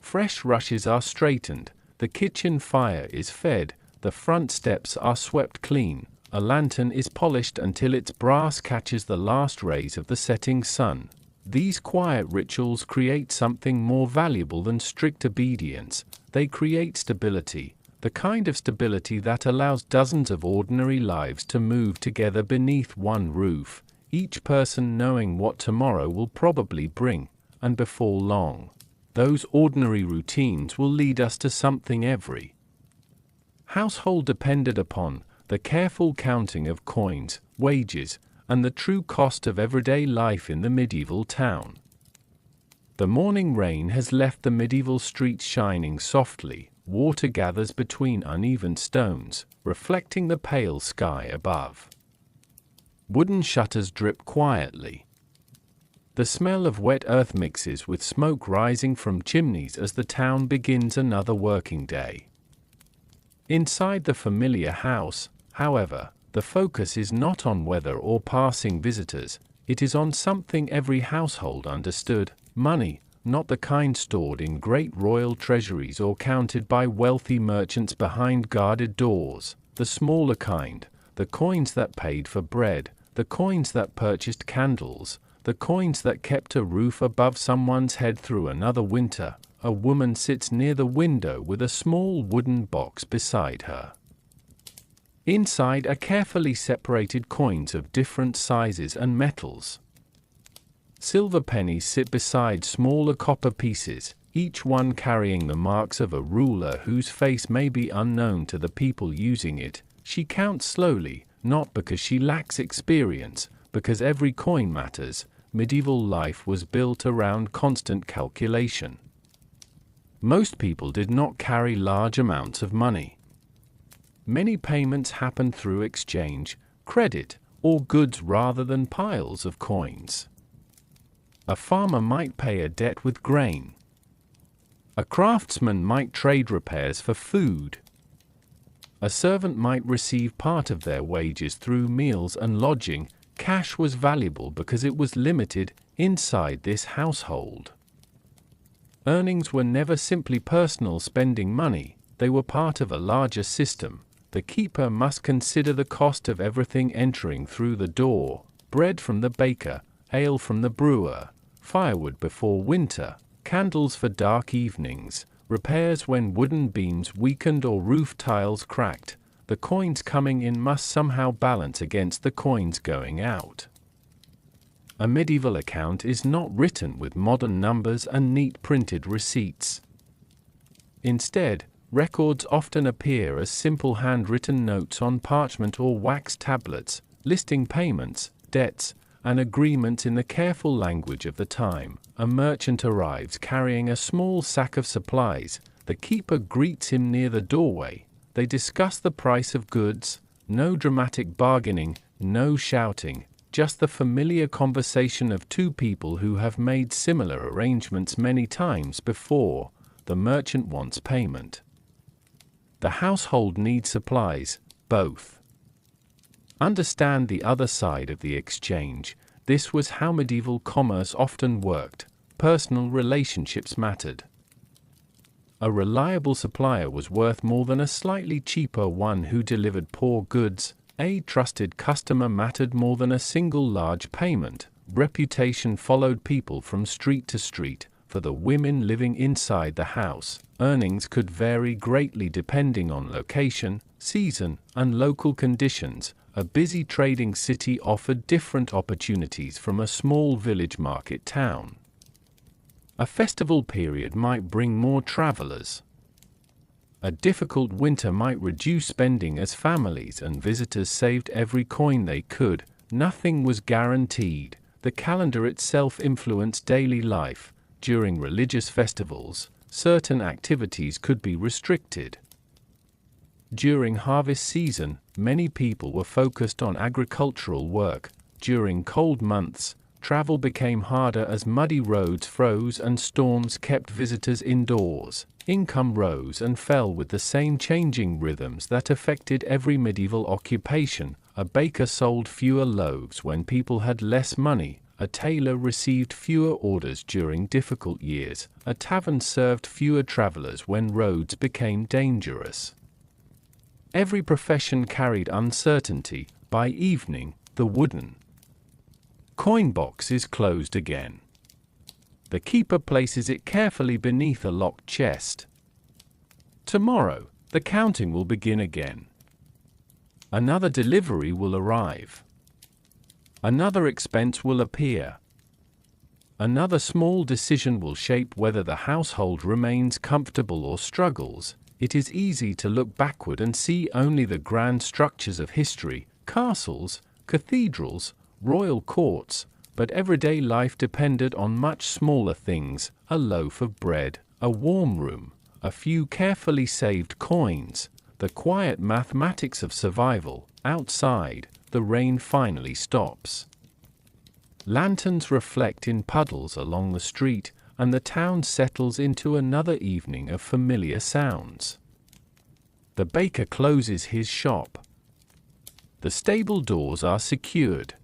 S1: Fresh rushes are straightened, the kitchen fire is fed, the front steps are swept clean. A lantern is polished until its brass catches the last rays of the setting sun. These quiet rituals create something more valuable than strict obedience. They create stability, the kind of stability that allows dozens of ordinary lives to move together beneath one roof, each person knowing what tomorrow will probably bring, and before long, those ordinary routines will lead us to something every household depended upon. The careful counting of coins, wages, and the true cost of everyday life in the medieval town. The morning rain has left the medieval streets shining softly. Water gathers between uneven stones, reflecting the pale sky above. Wooden shutters drip quietly. The smell of wet earth mixes with smoke rising from chimneys as the town begins another working day. Inside the familiar house, however, the focus is not on weather or passing visitors, it is on something every household understood: money, not the kind stored in great royal treasuries or counted by wealthy merchants behind guarded doors, the smaller kind, the coins that paid for bread, the coins that purchased candles, the coins that kept a roof above someone's head through another winter. A woman sits near the window with a small wooden box beside her. Inside are carefully separated coins of different sizes and metals. Silver pennies sit beside smaller copper pieces, each one carrying the marks of a ruler whose face may be unknown to the people using it. She counts slowly, not because she lacks experience, because every coin matters. Medieval life was built around constant calculation. Most people did not carry large amounts of money. Many payments happened through exchange, credit, or goods rather than piles of coins. A farmer might pay a debt with grain. A craftsman might trade repairs for food. A servant might receive part of their wages through meals and lodging. Cash was valuable because it was limited inside this household. Earnings were never simply personal spending money, they were part of a larger system. The keeper must consider the cost of everything entering through the door: bread from the baker, ale from the brewer, firewood before winter, candles for dark evenings, repairs when wooden beams weakened or roof tiles cracked. The coins coming in must somehow balance against the coins going out. A medieval account is not written with modern numbers and neat printed receipts. Instead, records often appear as simple handwritten notes on parchment or wax tablets, listing payments, debts, and agreements in the careful language of the time. A merchant arrives carrying a small sack of supplies. The keeper greets him near the doorway. They discuss the price of goods. No dramatic bargaining, no shouting, just the familiar conversation of two people who have made similar arrangements many times before. The merchant wants payment. The household needs supplies, both. Understand the other side of the exchange. This was how medieval commerce often worked. Personal relationships mattered. A reliable supplier was worth more than a slightly cheaper one who delivered poor goods. A trusted customer mattered more than a single large payment. Reputation followed people from street to street. For the women living inside the house, earnings could vary greatly depending on location, season, and local conditions. A busy trading city offered different opportunities from a small village market town. A festival period might bring more travelers. A difficult winter might reduce spending as families and visitors saved every coin they could. Nothing was guaranteed. The calendar itself influenced daily life. During religious festivals, certain activities could be restricted. During harvest season, many people were focused on agricultural work. During cold months, travel became harder as muddy roads froze and storms kept visitors indoors. Income rose and fell with the same changing rhythms that affected every medieval occupation. A baker sold fewer loaves when people had less money. A tailor received fewer orders during difficult years. A tavern served fewer travelers when roads became dangerous. Every profession carried uncertainty. By evening, the wooden coin box is closed again. The keeper places it carefully beneath a locked chest. Tomorrow, the counting will begin again. Another delivery will arrive. Another expense will appear. Another small decision will shape whether the household remains comfortable or struggles. It is easy to look backward and see only the grand structures of history, castles, cathedrals, royal courts, but everyday life depended on much smaller things: a loaf of bread, a warm room, a few carefully saved coins, the quiet mathematics of survival. Outside, the rain finally stops. Lanterns reflect in puddles along the street, and the town settles into another evening of familiar sounds. The baker closes his shop. The stable doors are secured.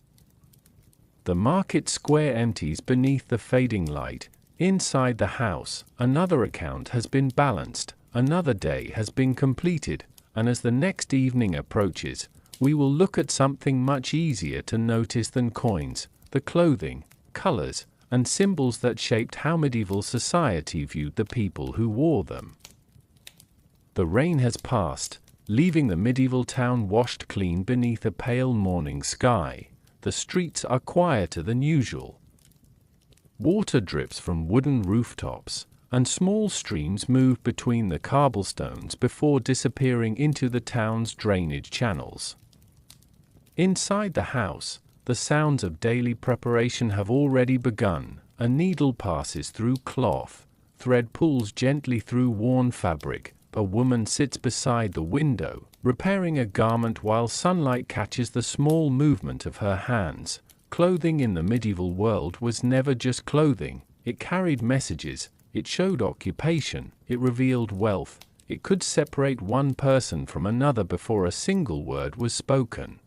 S1: The market square empties beneath the fading light. Inside the house, another account has been balanced, another day has been completed, and as the next evening approaches, we will look at something much easier to notice than coins, the clothing, colors, and symbols that shaped how medieval society viewed the people who wore them. The rain has passed, leaving the medieval town washed clean beneath a pale morning sky. The streets are quieter than usual. Water drips from wooden rooftops, and small streams move between the cobblestones before disappearing into the town's drainage channels. Inside the house, the sounds of daily preparation have already begun. A needle passes through cloth, thread pulls gently through worn fabric, a woman sits beside the window, repairing a garment while sunlight catches the small movement of her hands. Clothing in the medieval world was never just clothing, it carried messages, it showed occupation, it revealed wealth, it could separate one person from another before a single word was spoken.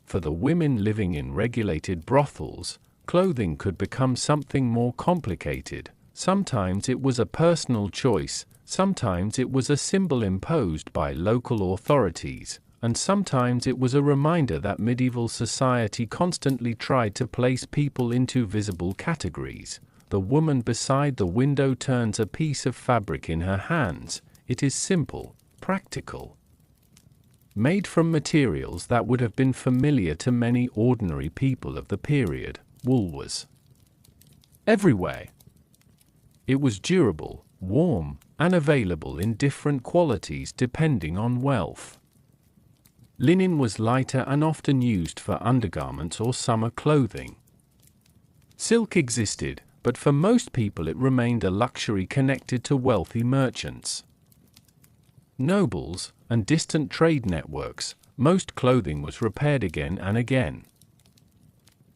S1: For the women living in regulated brothels, clothing could become something more complicated. Sometimes it was a personal choice, sometimes it was a symbol imposed by local authorities, and sometimes it was a reminder that medieval society constantly tried to place people into visible categories. The woman beside the window turns a piece of fabric in her hands. It is simple, practical, made from materials that would have been familiar to many ordinary people of the period. Wool was everywhere. It was durable, warm, and available in different qualities depending on wealth. Linen was lighter and often used for undergarments or summer clothing. Silk existed, but for most people it remained a luxury connected to wealthy merchants, nobles, and distant trade networks. Most clothing was repaired again and again.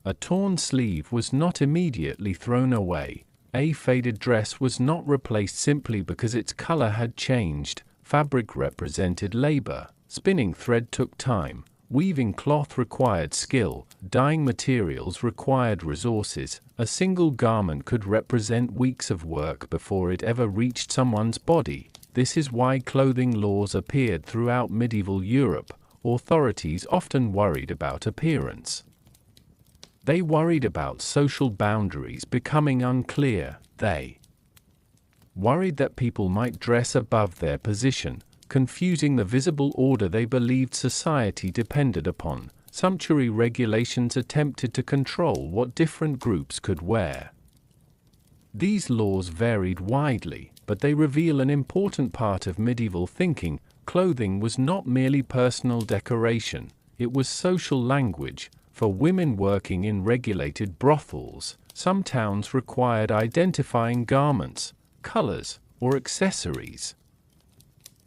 S1: A torn sleeve was not immediately thrown away. A faded dress was not replaced simply because its color had changed. Fabric represented labor. Spinning thread took time. Weaving cloth required skill. Dyeing materials required resources. A single garment could represent weeks of work before it ever reached someone's body. This is why clothing laws appeared throughout medieval Europe. Authorities often worried about appearance. They worried about social boundaries becoming unclear. They worried that people might dress above their position, confusing the visible order they believed society depended upon. Sumptuary regulations attempted to control what different groups could wear. These laws varied widely, but they reveal an important part of medieval thinking. Clothing was not merely personal decoration, it was social language. For women working in regulated brothels, some towns required identifying garments, colors, or accessories.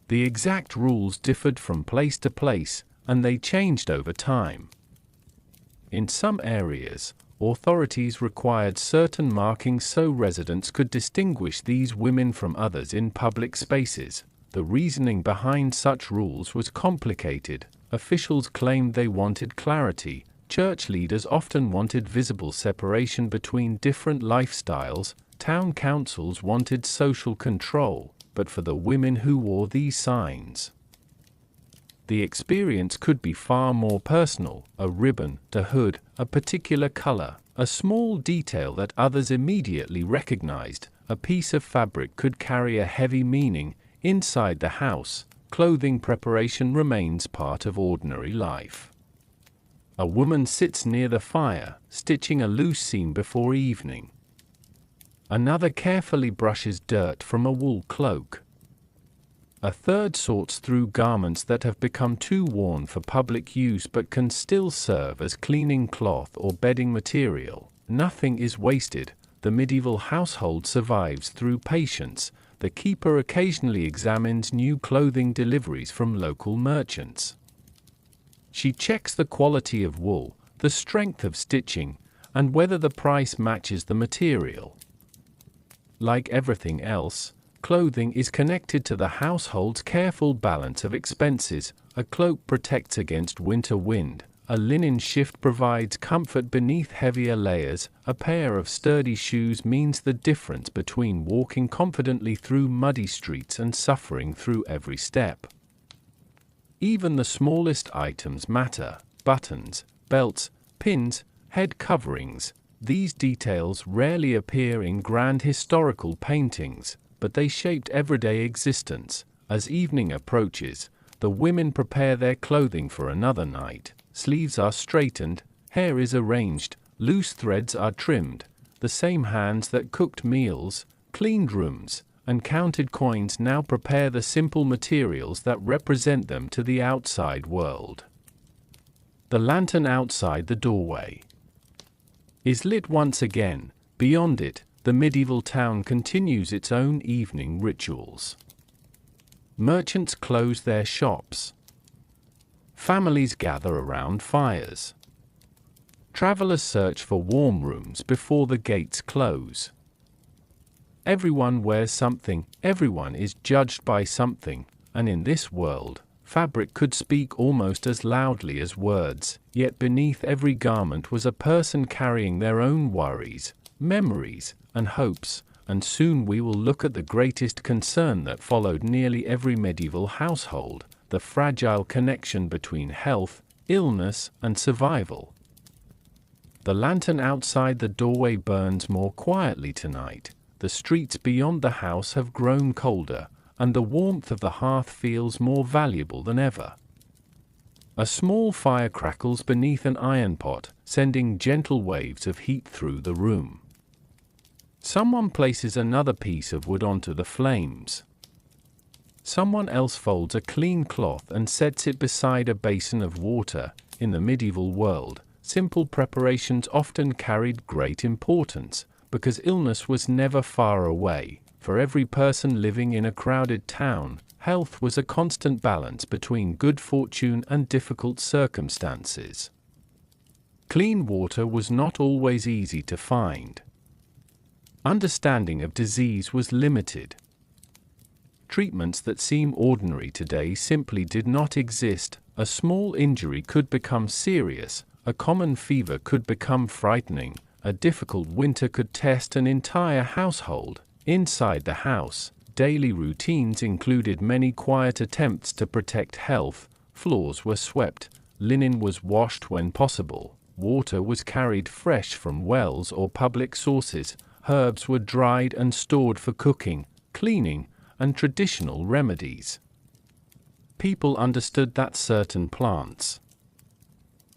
S1: The exact rules differed from place to place, and they changed over time. In some areas, authorities required certain markings so residents could distinguish these women from others in public spaces. The reasoning behind such rules was complicated. Officials claimed they wanted clarity. Church leaders often wanted visible separation between different lifestyles. Town councils wanted social control, but for the women who wore these signs, the experience could be far more personal. A ribbon, a hood, a particular color, a small detail that others immediately recognized. A piece of fabric could carry a heavy meaning. Inside the house, clothing preparation remains part of ordinary life. A woman sits near the fire, stitching a loose seam before evening. Another carefully brushes dirt from a wool cloak. A third sorts through garments that have become too worn for public use but can still serve as cleaning cloth or bedding material. Nothing is wasted. The medieval household survives through patience. The keeper occasionally examines new clothing deliveries from local merchants. She checks the quality of wool, the strength of stitching, and whether the price matches the material. Like everything else, clothing is connected to the household's careful balance of expenses. A cloak protects against winter wind, a linen shift provides comfort beneath heavier layers, a pair of sturdy shoes means the difference between walking confidently through muddy streets and suffering through every step. Even the smallest items matter: buttons, belts, pins, head coverings. These details rarely appear in grand historical paintings, but they shaped everyday existence. As evening approaches, the women prepare their clothing for another night. Sleeves are straightened, hair is arranged, loose threads are trimmed. The same hands that cooked meals, cleaned rooms, and counted coins now prepare the simple materials that represent them to the outside world. The lantern outside the doorway is lit once again. Beyond it, the medieval town continues its own evening rituals. Merchants close their shops. Families gather around fires. Travelers search for warm rooms before the gates close. Everyone wears something, everyone is judged by something, and in this world, fabric could speak almost as loudly as words, yet beneath every garment was a person carrying their own worries, memories, and hopes, and soon we will look at the greatest concern that followed nearly every medieval household: the fragile connection between health, illness, and survival. The lantern outside the doorway burns more quietly tonight. The streets beyond the house have grown colder, and the warmth of the hearth feels more valuable than ever. A small fire crackles beneath an iron pot, sending gentle waves of heat through the room. Someone places another piece of wood onto the flames. Someone else folds a clean cloth and sets it beside a basin of water. In the medieval world, simple preparations often carried great importance, because illness was never far away. For every person living in a crowded town, health was a constant balance between good fortune and difficult circumstances. Clean water was not always easy to find. Understanding of disease was limited. Treatments that seem ordinary today simply did not exist. A small injury could become serious, a common fever could become frightening, a difficult winter could test an entire household. Inside the house, daily routines included many quiet attempts to protect health. Floors were swept, linen was washed when possible, water was carried fresh from wells or public sources, herbs were dried and stored for cooking, cleaning, and traditional remedies. People understood that certain plants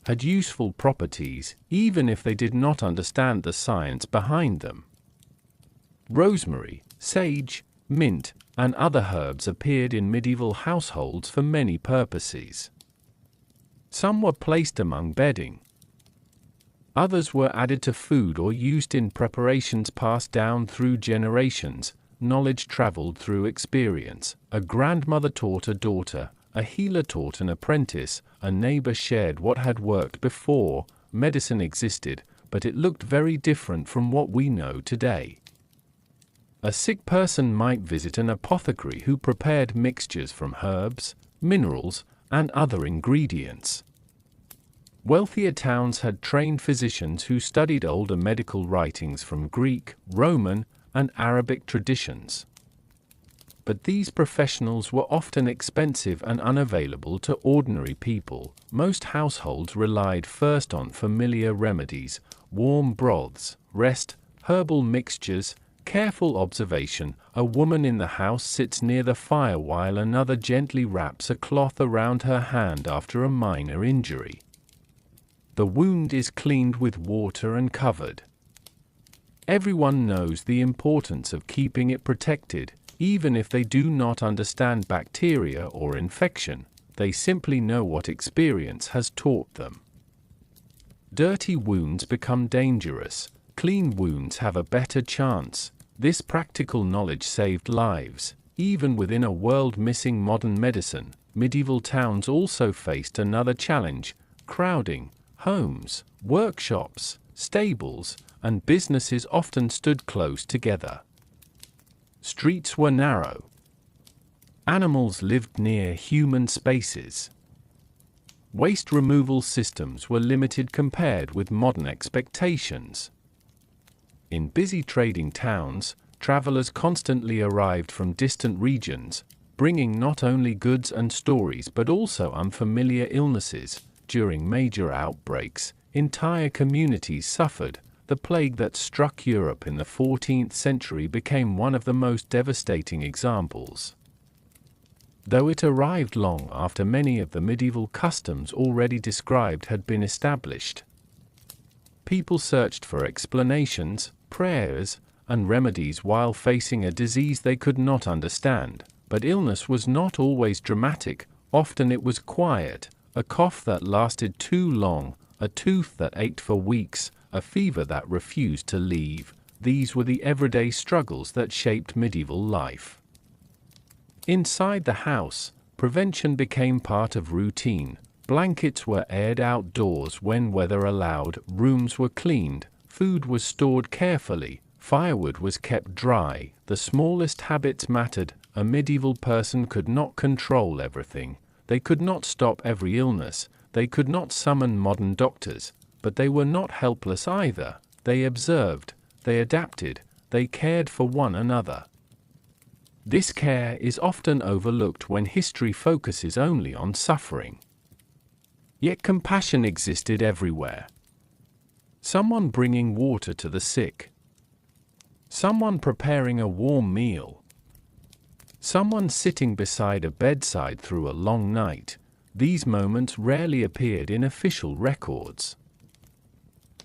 S1: had useful properties, even if they did not understand the science behind them. Rosemary, sage, mint, and other herbs appeared in medieval households for many purposes. Some were placed among bedding. Others were added to food or used in preparations passed down through generations. Knowledge traveled through experience. A grandmother taught a daughter, a healer taught an apprentice, a neighbor shared what had worked before. Medicine existed, but it looked very different from what we know today. A sick person might visit an apothecary who prepared mixtures from herbs, minerals, and other ingredients. Wealthier towns had trained physicians who studied older medical writings from Greek, Roman, and Arabic traditions. But these professionals were often expensive and unavailable to ordinary people. Most households relied first on familiar remedies, warm broths, rest, herbal mixtures, careful observation. A woman in the house sits near the fire while another gently wraps a cloth around her hand after a minor injury. The wound is cleaned with water and covered. Everyone knows the importance of keeping it protected, even if they do not understand bacteria or infection. They simply know what experience has taught them. Dirty wounds become dangerous. Clean wounds have a better chance. This practical knowledge saved lives. Even within a world missing modern medicine, medieval towns also faced another challenge: crowding. Homes, workshops, stables, and businesses often stood close together. Streets were narrow. Animals lived near human spaces. Waste removal systems were limited compared with modern expectations. In busy trading towns, travelers constantly arrived from distant regions, bringing not only goods and stories but also unfamiliar illnesses. During major outbreaks, entire communities suffered. The plague that struck Europe in the 14th century became one of the most devastating examples. Though it arrived long after many of the medieval customs already described had been established. People searched for explanations, prayers, and remedies while facing a disease they could not understand. But illness was not always dramatic. Often it was quiet, a cough that lasted too long, a tooth that ached for weeks, a fever that refused to leave. These were the everyday struggles that shaped medieval life. Inside the house, prevention became part of routine. Blankets were aired outdoors when weather allowed, rooms were cleaned, food was stored carefully, firewood was kept dry. The smallest habits mattered. A medieval person could not control everything. They could not stop every illness. They could not summon modern doctors. But they were not helpless either. They observed, they adapted, they cared for one another. This care is often overlooked when history focuses only on suffering. Yet compassion existed everywhere. Someone bringing water to the sick. Someone preparing a warm meal. Someone sitting beside a bedside through a long night. These moments rarely appeared in official records.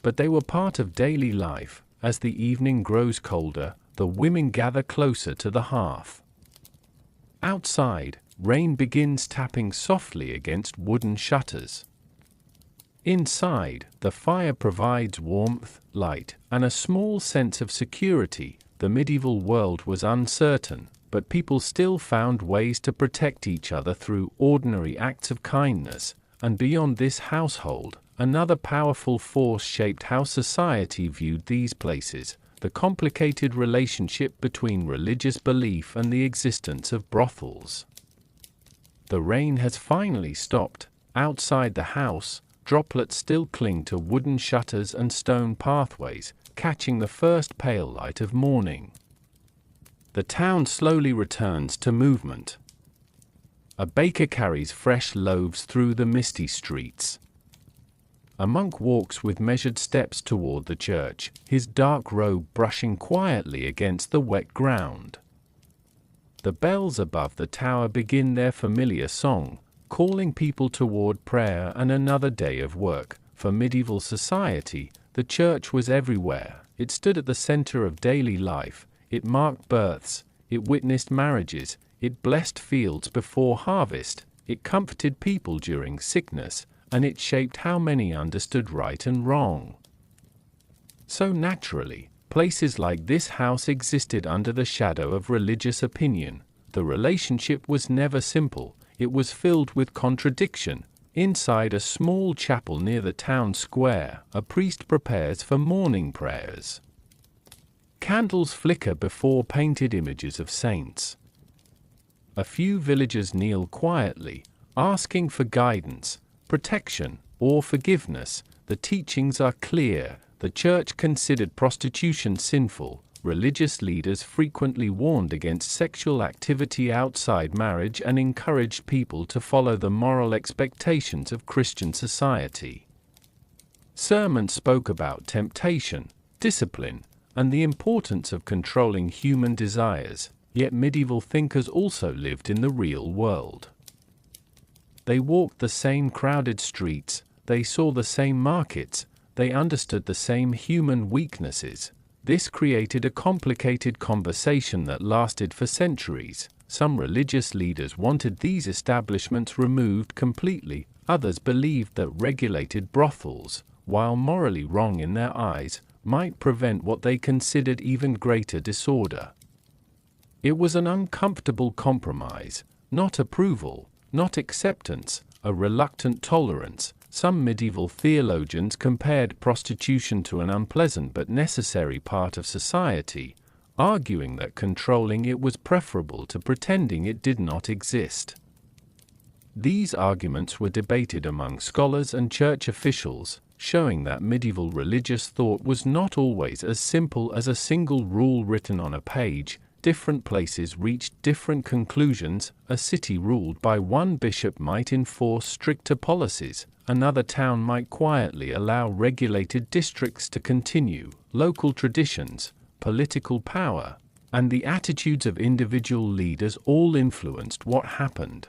S1: But they were part of daily life. As the evening grows colder, the women gather closer to the hearth. Outside, rain begins tapping softly against wooden shutters. Inside, the fire provides warmth, light, and a small sense of security. The medieval world was uncertain, but people still found ways to protect each other through ordinary acts of kindness. And beyond this household, another powerful force shaped how society viewed these places: the complicated relationship between religious belief and the existence of brothels. The rain has finally stopped. Outside the house, droplets still cling to wooden shutters and stone pathways, catching the first pale light of morning. The town slowly returns to movement. A baker carries fresh loaves through the misty streets. A monk walks with measured steps toward the church, his dark robe brushing quietly against the wet ground. The bells above the tower begin their familiar song, calling people toward prayer and another day of work. For medieval society, the church was everywhere. It stood at the center of daily life. It marked births, it witnessed marriages, it blessed fields before harvest, it comforted people during sickness, and it shaped how many understood right and wrong. So naturally, places like this house existed under the shadow of religious opinion. The relationship was never simple, it was filled with contradiction. Inside a small chapel near the town square, a priest prepares for morning prayers. Candles flicker before painted images of saints. A few villagers kneel quietly, asking for guidance, protection, or forgiveness. The teachings are clear. The church considered prostitution sinful. Religious leaders frequently warned against sexual activity outside marriage and encouraged people to follow the moral expectations of Christian society. Sermons spoke about temptation, discipline, and the importance of controlling human desires. Yet medieval thinkers also lived in the real world. They walked the same crowded streets, they saw the same markets, they understood the same human weaknesses. This created a complicated conversation that lasted for centuries. Some religious leaders wanted these establishments removed completely, others believed that regulated brothels, while morally wrong in their eyes, might prevent what they considered even greater disorder. It was an uncomfortable compromise, not approval, not acceptance, a reluctant tolerance. Some medieval theologians compared prostitution to an unpleasant but necessary part of society, arguing that controlling it was preferable to pretending it did not exist. These arguments were debated among scholars and church officials, showing that medieval religious thought was not always as simple as a single rule written on a page. Different places reached different conclusions. A city ruled by one bishop might enforce stricter policies, another town might quietly allow regulated districts to continue. Local traditions, political power, and the attitudes of individual leaders all influenced what happened.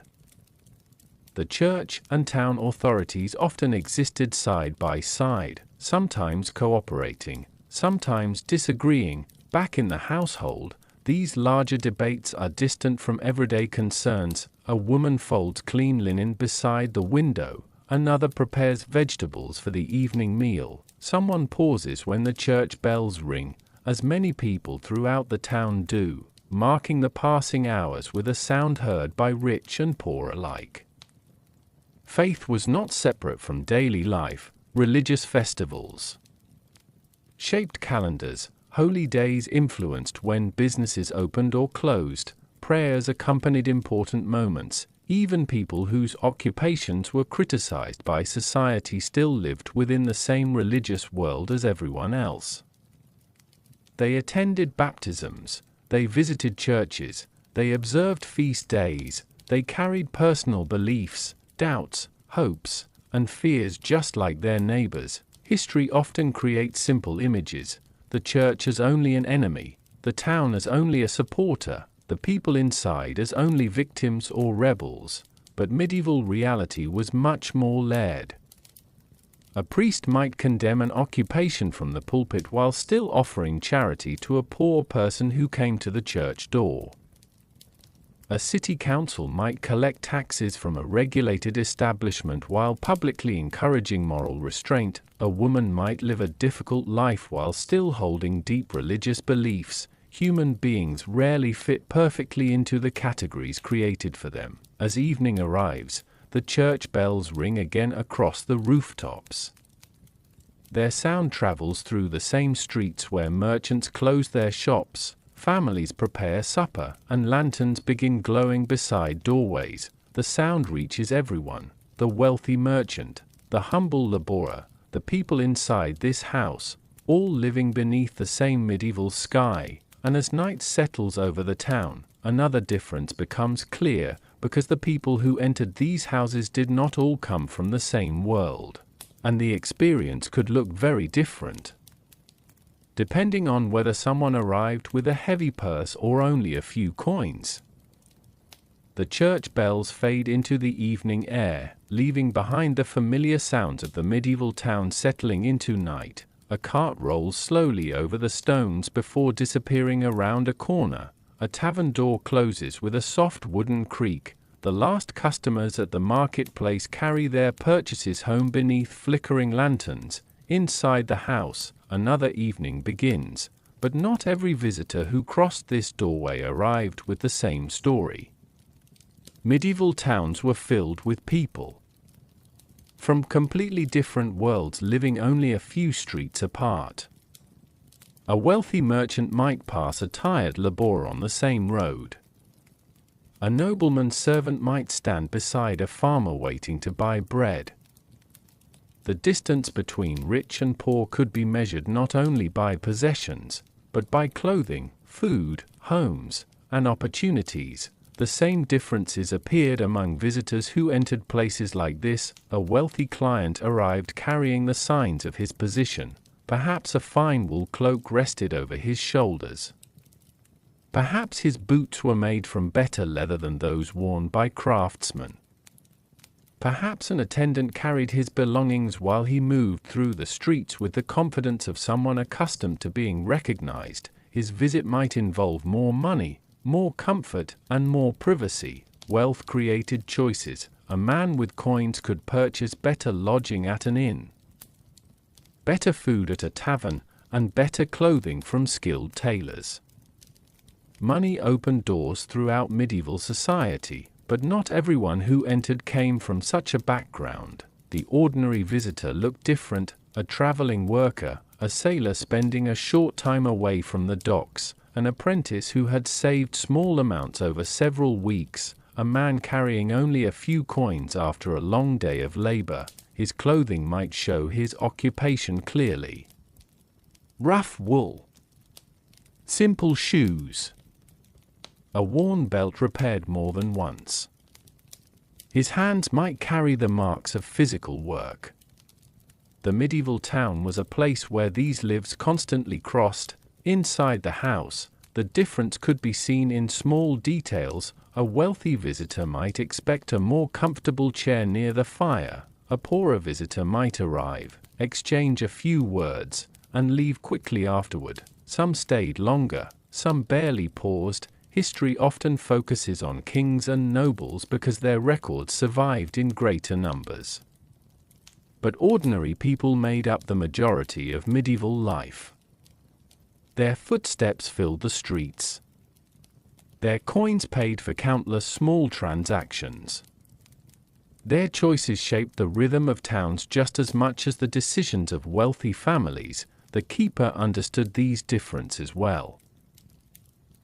S1: The church and town authorities often existed side by side, sometimes cooperating, sometimes disagreeing. Back in the household, these larger debates are distant from everyday concerns. A woman folds clean linen beside the window, another prepares vegetables for the evening meal, someone pauses when the church bells ring, as many people throughout the town do, marking the passing hours with a sound heard by rich and poor alike. Faith was not separate from daily life. Religious festivals shaped calendars. Holy days influenced when businesses opened or closed. Prayers accompanied important moments. Even people whose occupations were criticized by society still lived within the same religious world as everyone else. They attended baptisms, they visited churches, they observed feast days, they carried personal beliefs, doubts, hopes, and fears just like their neighbors. History often creates simple images: the church as only an enemy, the town as only a supporter, the people inside as only victims or rebels. But medieval reality was much more layered. A priest might condemn an occupation from the pulpit while still offering charity to a poor person who came to the church door. A city council might collect taxes from a regulated establishment while publicly encouraging moral restraint. A woman might live a difficult life while still holding deep religious beliefs. Human beings rarely fit perfectly into the categories created for them. As evening arrives, the church bells ring again across the rooftops. Their sound travels through the same streets where merchants close their shops. Families prepare supper, and lanterns begin glowing beside doorways. The sound reaches everyone: the wealthy merchant, the humble laborer, the people inside this house, all living beneath the same medieval sky. And as night settles over the town, another difference becomes clear, because the people who entered these houses did not all come from the same world, and the experience could look very different, depending on whether someone arrived with a heavy purse or only a few coins. The church bells fade into the evening air, leaving behind the familiar sounds of the medieval town settling into night. A cart rolls slowly over the stones before disappearing around a corner. A tavern door closes with a soft wooden creak. The last customers at the marketplace carry their purchases home beneath flickering lanterns. Inside the house, another evening begins, but not every visitor who crossed this doorway arrived with the same story. Medieval towns were filled with people from completely different worlds living only a few streets apart. A wealthy merchant might pass a tired laborer on the same road. A nobleman's servant might stand beside a farmer waiting to buy bread. The distance between rich and poor could be measured not only by possessions, but by clothing, food, homes, and opportunities. The same differences appeared among visitors who entered places like this. A wealthy client arrived carrying the signs of his position. Perhaps a fine wool cloak rested over his shoulders. Perhaps his boots were made from better leather than those worn by craftsmen. Perhaps an attendant carried his belongings while he moved through the streets with the confidence of someone accustomed to being recognized. His visit might involve more money, more comfort, and more privacy. Wealth created choices. A man with coins could purchase better lodging at an inn, better food at a tavern, and better clothing from skilled tailors. Money opened doors throughout medieval society, but not everyone who entered came from such a background. The ordinary visitor looked different: a traveling worker, a sailor spending a short time away from the docks, an apprentice who had saved small amounts over several weeks, a man carrying only a few coins after a long day of labor. His clothing might show his occupation clearly. Rough wool, simple shoes, a worn belt repaired more than once. His hands might carry the marks of physical work. The medieval town was a place where these lives constantly crossed. Inside the house, the difference could be seen in small details. A wealthy visitor might expect a more comfortable chair near the fire. A poorer visitor might arrive, exchange a few words, and leave quickly afterward. Some stayed longer, some barely paused. History often focuses on kings and nobles because their records survived in greater numbers. But ordinary people made up the majority of medieval life. Their footsteps filled the streets. Their coins paid for countless small transactions. Their choices shaped the rhythm of towns just as much as the decisions of wealthy families. The keeper understood these differences well.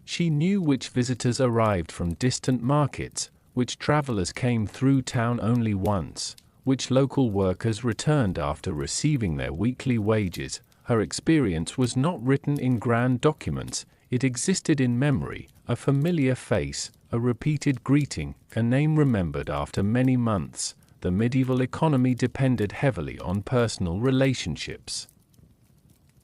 S1: She knew which visitors arrived from distant markets, which travelers came through town only once, which local workers returned after receiving their weekly wages. Her experience was not written in grand documents, it existed in memory: a familiar face, a repeated greeting, a name remembered after many months. The medieval economy depended heavily on personal relationships.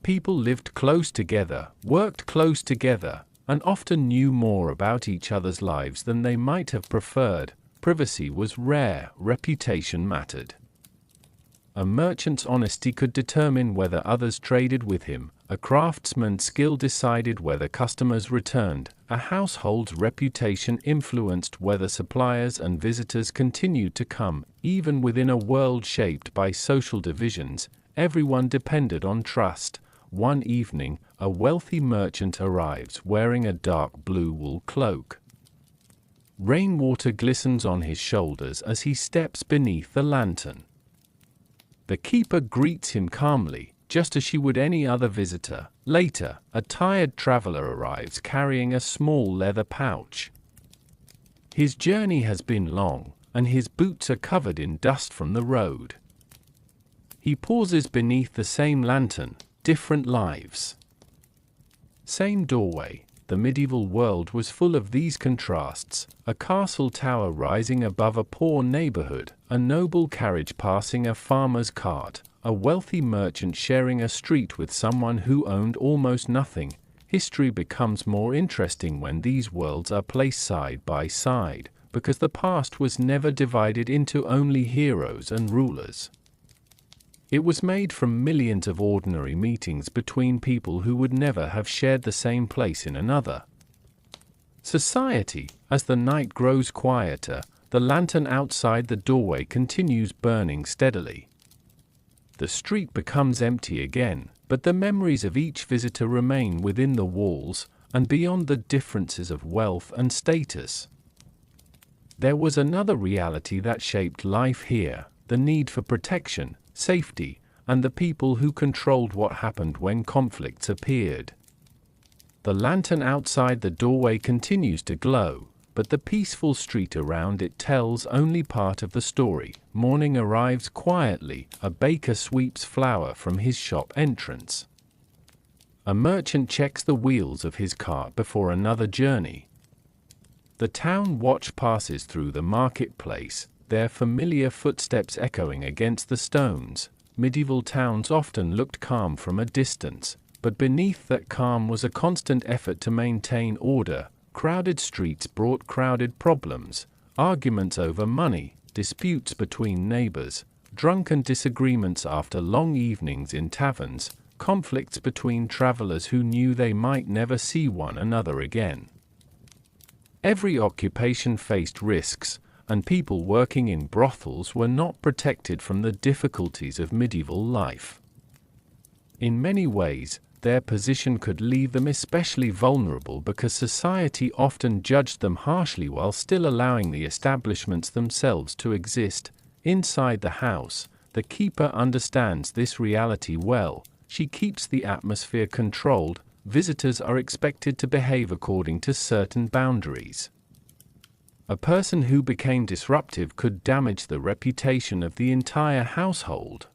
S1: People lived close together, worked close together, and often knew more about each other's lives than they might have preferred. Privacy was rare, reputation mattered. A merchant's honesty could determine whether others traded with him. A craftsman's skill decided whether customers returned. A household's reputation influenced whether suppliers and visitors continued to come. Even within a world shaped by social divisions, everyone depended on trust. One evening, a wealthy merchant arrives wearing a dark blue wool cloak. Rainwater glistens on his shoulders as he steps beneath the lantern. The keeper greets him calmly, just as she would any other visitor. Later, a tired traveler arrives carrying a small leather pouch. His journey has been long, and his boots are covered in dust from the road. He pauses beneath the same lantern. Different lives. Same doorway. The medieval world was full of these contrasts: a castle tower rising above a poor neighborhood, a noble carriage passing a farmer's cart, a wealthy merchant sharing a street with someone who owned almost nothing. History becomes more interesting when these worlds are placed side by side, because the past was never divided into only heroes and rulers. It was made from millions of ordinary meetings between people who would never have shared the same place in another society. As the night grows quieter, the lantern outside the doorway continues burning steadily. The street becomes empty again, but the memories of each visitor remain within the walls and beyond the differences of wealth and status. There was another reality that shaped life here: the need for protection, safety, and the people who controlled what happened when conflicts appeared. The lantern outside the doorway continues to glow, but the peaceful street around it tells only part of the story. Morning arrives quietly. A baker sweeps flour from his shop entrance. A merchant checks the wheels of his cart before another journey. The town watch passes through the marketplace, their familiar footsteps echoing against the stones. Medieval towns often looked calm from a distance, but beneath that calm was a constant effort to maintain order. Crowded streets brought crowded problems: arguments over money, disputes between neighbors, drunken disagreements after long evenings in taverns, conflicts between travelers who knew they might never see one another again. Every occupation faced risks, and people working in brothels were not protected from the difficulties of medieval life. In many ways, their position could leave them especially vulnerable because society often judged them harshly while still allowing the establishments themselves to exist. Inside the house, The keeper understands this reality well. She keeps the atmosphere controlled. Visitors are expected to behave according to certain boundaries. A person who became disruptive could damage the reputation of the entire household.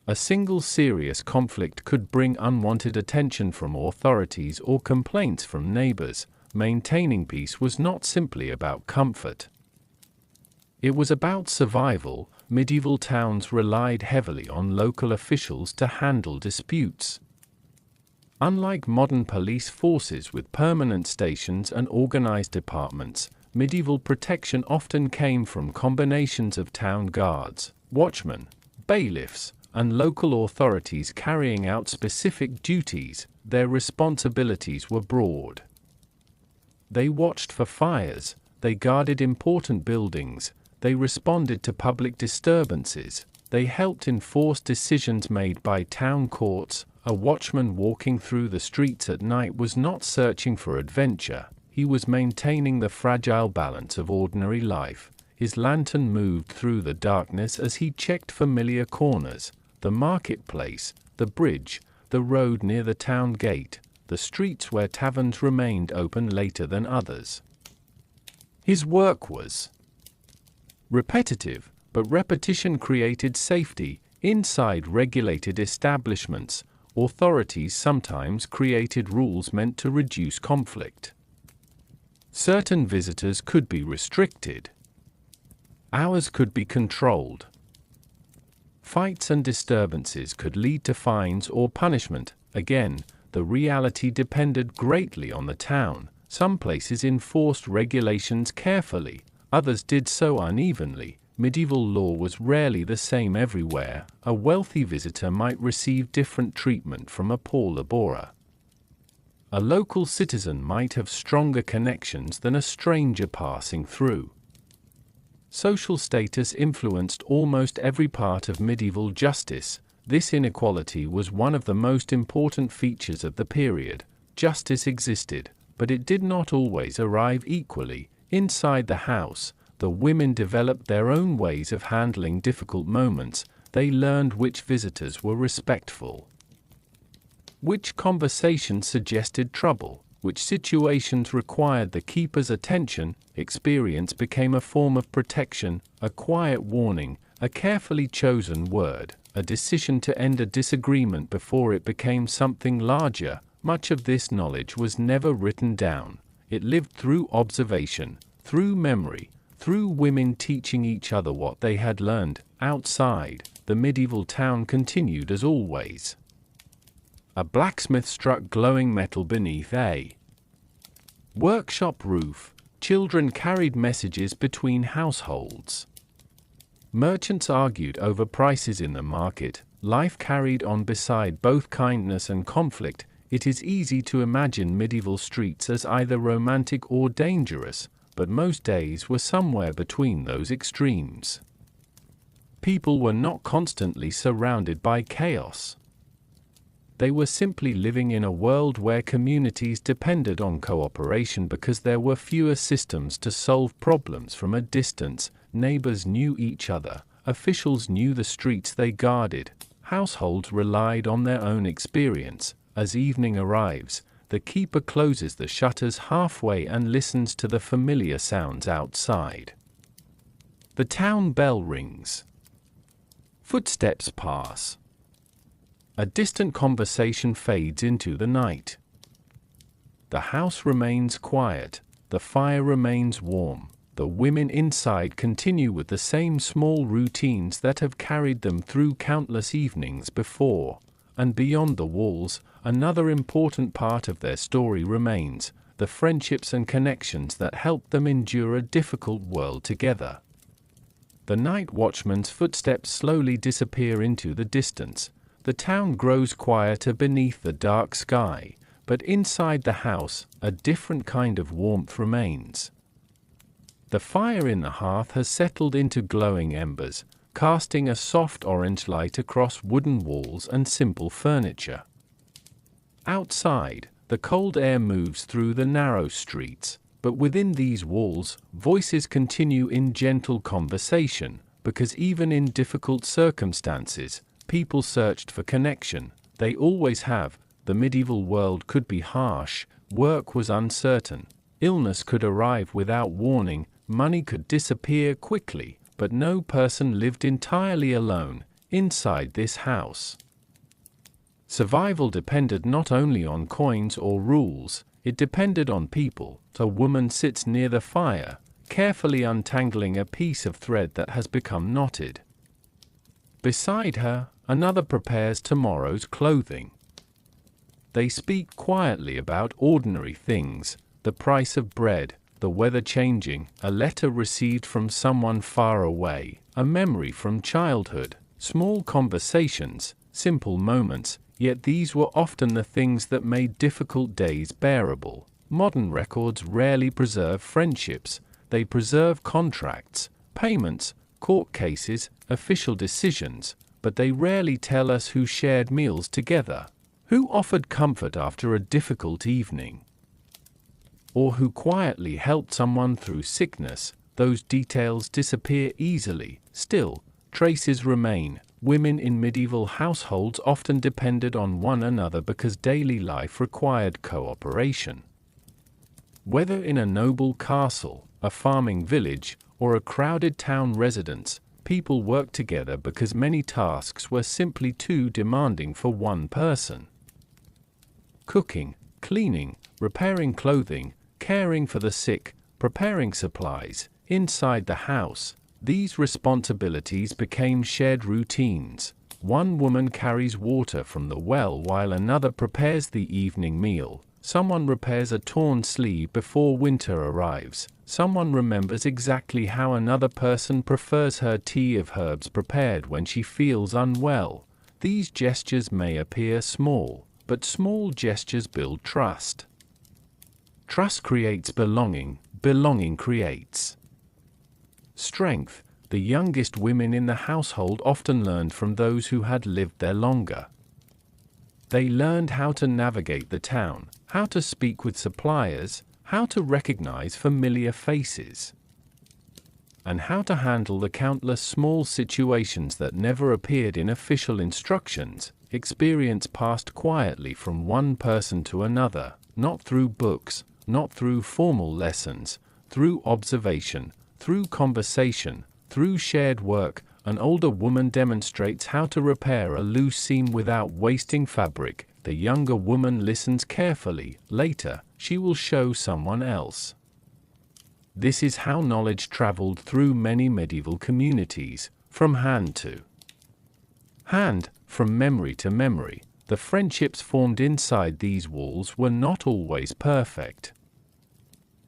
S1: A single serious conflict could bring unwanted attention from authorities or complaints from neighbors. Maintaining peace was not simply about comfort. It was about survival. Medieval towns relied heavily on local officials to handle disputes. Unlike modern police forces with permanent stations and organized departments, medieval protection often came from combinations of town guards, watchmen, bailiffs, and local authorities carrying out specific duties. Their responsibilities were broad. They watched for fires, they guarded important buildings, they responded to public disturbances, they helped enforce decisions made by town courts. A watchman walking through the streets at night was not searching for adventure, he was maintaining the fragile balance of ordinary life. His lantern moved through the darkness as he checked familiar corners, the marketplace, the bridge, the road near the town gate, the streets where taverns remained open later than others. His work was repetitive, but repetition created safety. Inside regulated establishments, authorities sometimes created rules meant to reduce conflict. Certain visitors could be restricted. Hours could be controlled. Fights and disturbances could lead to fines or punishment. Again, the reality depended greatly on the town. Some places enforced regulations carefully, others did so unevenly. Medieval law was rarely the same everywhere. A wealthy visitor might receive different treatment from a poor laborer. A local citizen might have stronger connections than a stranger passing through. Social status influenced almost every part of medieval justice. This inequality was one of the most important features of the period. Justice existed, but it did not always arrive equally. Inside the house, the women developed their own ways of handling difficult moments. They learned which visitors were respectful, which conversations suggested trouble, which situations required the keeper's attention. Experience became a form of protection, a quiet warning, a carefully chosen word, a decision to end a disagreement before it became something larger. Much of this knowledge was never written down. It lived through observation, through memory, through women teaching each other what they had learned. Outside, the medieval town continued as always. A blacksmith struck glowing metal beneath a workshop roof. Children carried messages between households. Merchants argued over prices in the market. Life carried on beside both kindness and conflict. It is easy to imagine medieval streets as either romantic or dangerous, but most days were somewhere between those extremes. People were not constantly surrounded by chaos. They were simply living in a world where communities depended on cooperation because there were fewer systems to solve problems from a distance. Neighbors knew each other, officials knew the streets they guarded, households relied on their own experience. As evening arrives, the keeper closes the shutters halfway and listens to the familiar sounds outside. The town bell rings. Footsteps pass. A distant conversation fades into the night. The house remains quiet, the fire remains warm. The women inside continue with the same small routines that have carried them through countless evenings before. And beyond the walls, another important part of their story remains, the friendships and connections that helped them endure a difficult world together. The night watchman's footsteps slowly disappear into the distance. The town grows quieter beneath the dark sky, but inside the house, a different kind of warmth remains. The fire in the hearth has settled into glowing embers, casting a soft orange light across wooden walls and simple furniture. Outside, the cold air moves through the narrow streets, but within these walls, voices continue in gentle conversation. because even in difficult circumstances, people searched for connection. They always have. The medieval world could be harsh, work was uncertain, illness could arrive without warning, money could disappear quickly, but no person lived entirely alone inside this house. Survival depended not only on coins or rules, it depended on people. A woman sits near the fire, carefully untangling a piece of thread that has become knotted. Beside her, another prepares tomorrow's clothing. They speak quietly about ordinary things, the price of bread, the weather changing, a letter received from someone far away, a memory from childhood, small conversations, simple moments, yet these were often the things that made difficult days bearable. Modern records rarely preserve friendships, they preserve contracts, payments, court cases, official decisions, but they rarely tell us who shared meals together, who offered comfort after a difficult evening, or who quietly helped someone through sickness. Those details disappear easily. Still, traces remain. Women in medieval households often depended on one another because daily life required cooperation. Whether in a noble castle, a farming village, or a crowded town residence, people worked together because many tasks were simply too demanding for one person. Cooking, cleaning, repairing clothing, caring for the sick, preparing supplies, inside the house, these responsibilities became shared routines. One woman carries water from the well while another prepares the evening meal. Someone repairs a torn sleeve before winter arrives. Someone remembers exactly how another person prefers her tea of herbs prepared when she feels unwell. These gestures may appear small, but small gestures build trust. Trust creates belonging, belonging creates strength. The youngest women in the household often learned from those who had lived there longer. They learned how to navigate the town, how to speak with suppliers, how to recognize familiar faces, and how to handle the countless small situations that never appeared in official instructions. Experience passed quietly from one person to another, not through books, not through formal lessons, through observation, through conversation, through shared work. An older woman demonstrates how to repair a loose seam without wasting fabric. The younger woman listens carefully. Later, she will show someone else. This is how knowledge traveled through many medieval communities, from hand to hand, from memory to memory. The friendships formed inside these walls were not always perfect.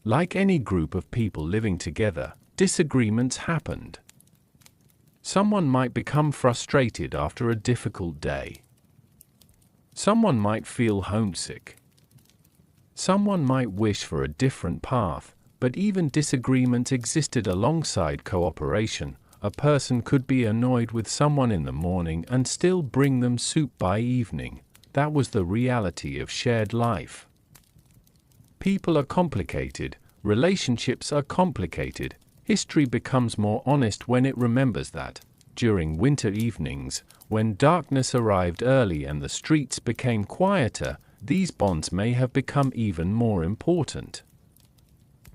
S1: Like any group of people living together, disagreements happened. Someone might become frustrated after a difficult day. Someone might feel homesick. Someone might wish for a different path, but even disagreement existed alongside cooperation. A person could be annoyed with someone in the morning and still bring them soup by evening. That was the reality of shared life. People are complicated, relationships are complicated. History becomes more honest when it remembers that, during winter evenings, when darkness arrived early and the streets became quieter, these bonds may have become even more important.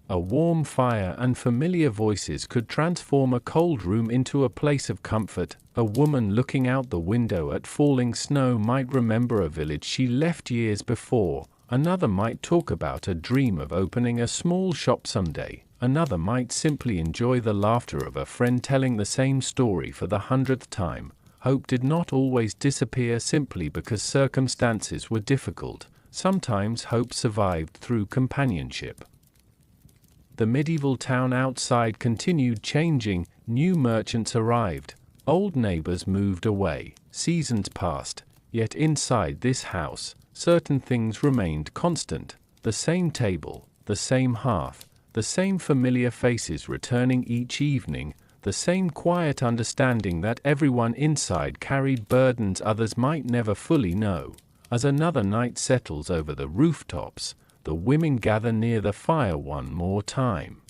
S1: A warm fire and familiar voices could transform a cold room into a place of comfort. A woman looking out the window at falling snow might remember a village she left years before. Another might talk about a dream of opening a small shop someday. Another might simply enjoy the laughter of a friend telling the same story for the 100th time. Hope did not always disappear simply because circumstances were difficult. Sometimes hope survived through companionship. The medieval town outside continued changing. New merchants arrived. Old neighbors moved away. Seasons passed. Yet inside this house, certain things remained constant. The same table, the same hearth, the same familiar faces returning each evening, the same quiet understanding that everyone inside carried burdens others might never fully know. As another night settles over the rooftops, the women gather near the fire one more time.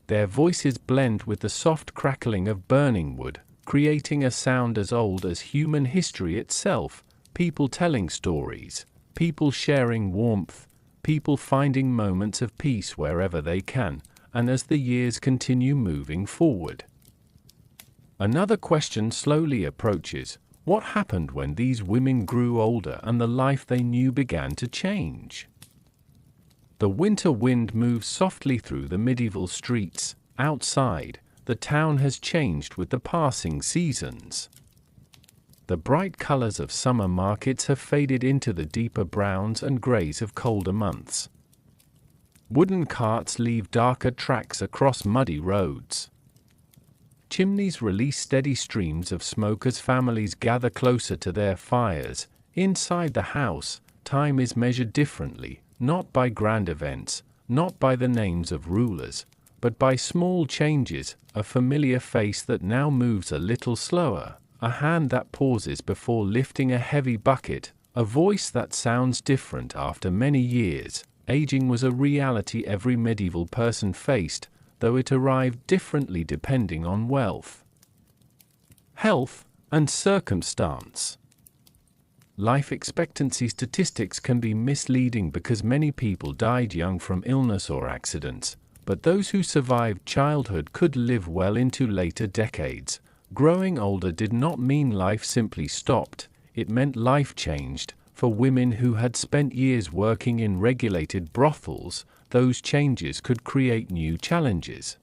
S1: Their voices blend with the soft crackling of burning wood, creating a sound as old as human history itself, people telling stories, people sharing warmth, people finding moments of peace wherever they can, and as the years continue moving forward. Another question slowly approaches: what happened when these women grew older and the life they knew began to change? The winter wind moves softly through the medieval streets. Outside, the town has changed with the passing seasons. The bright colors of summer markets have faded into the deeper browns and grays of colder months. Wooden carts leave darker tracks across muddy roads. Chimneys release steady streams of smoke as families gather closer to their fires. Inside the house, time is measured differently, not by grand events, not by the names of rulers, but by small changes: a familiar face that now moves a little slower, a hand that pauses before lifting a heavy bucket, a voice that sounds different after many years. Aging was a reality every medieval person faced, though it arrived differently depending on wealth, health, and circumstance. Life expectancy statistics can be misleading because many people died young from illness or accidents, but those who survived childhood could live well into later decades. Growing older did not mean life simply stopped, it meant life changed. For women who had spent years working in regulated brothels, those changes could create new challenges.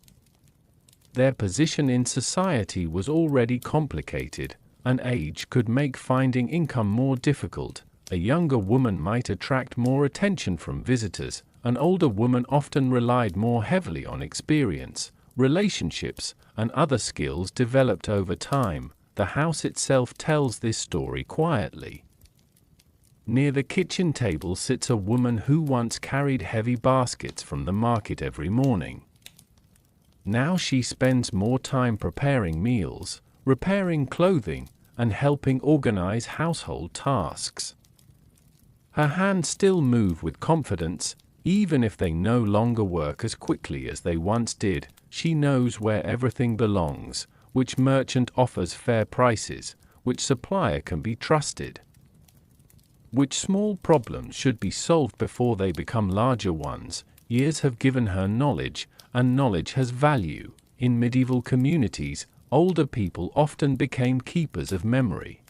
S1: Their position in society was already complicated, and age could make finding income more difficult. A younger woman might attract more attention from visitors. An older woman often relied more heavily on experience, relationships, and other skills developed over time. The house itself tells this story quietly. Near the kitchen table sits a woman who once carried heavy baskets from the market every morning. Now she spends more time preparing meals, repairing clothing, and helping organize household tasks. Her hands still move with confidence, even if they no longer work as quickly as they once did. She knows where everything belongs, which merchant offers fair prices, which supplier can be trusted, which small problems should be solved before they become larger ones. Years have given her knowledge, and knowledge has value. In medieval communities, older people often became keepers of memory.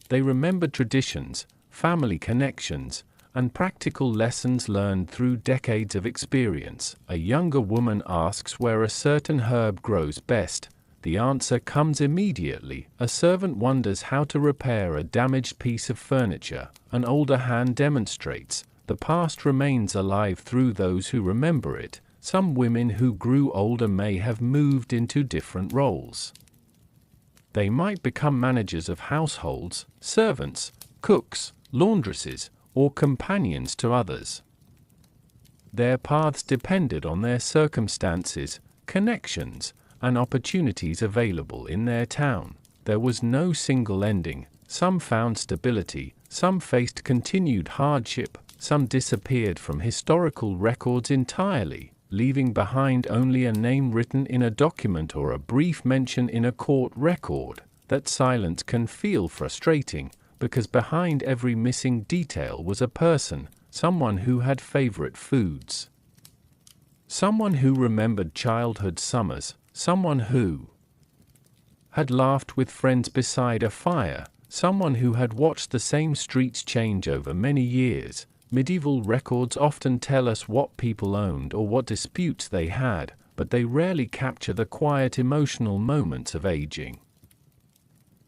S1: They remembered traditions, family connections, and practical lessons learned through decades of experience. A younger woman asks where a certain herb grows best. The answer comes immediately. A servant wonders how to repair a damaged piece of furniture. An older hand demonstrates. The past remains alive through those who remember it. Some women who grew older may have moved into different roles. They might become managers of households, servants, cooks, laundresses, or companions to others. Their paths depended on their circumstances, connections, and opportunities available in their town. There was no single ending. Some found stability, some faced continued hardship, some disappeared from historical records entirely, leaving behind only a name written in a document or a brief mention in a court record. That silence can feel frustrating, because behind every missing detail was a person, someone who had favorite foods, someone who remembered childhood summers, someone who had laughed with friends beside a fire, someone who had watched the same streets change over many years. Medieval records often tell us what people owned or what disputes they had, but they rarely capture the quiet emotional moments of aging.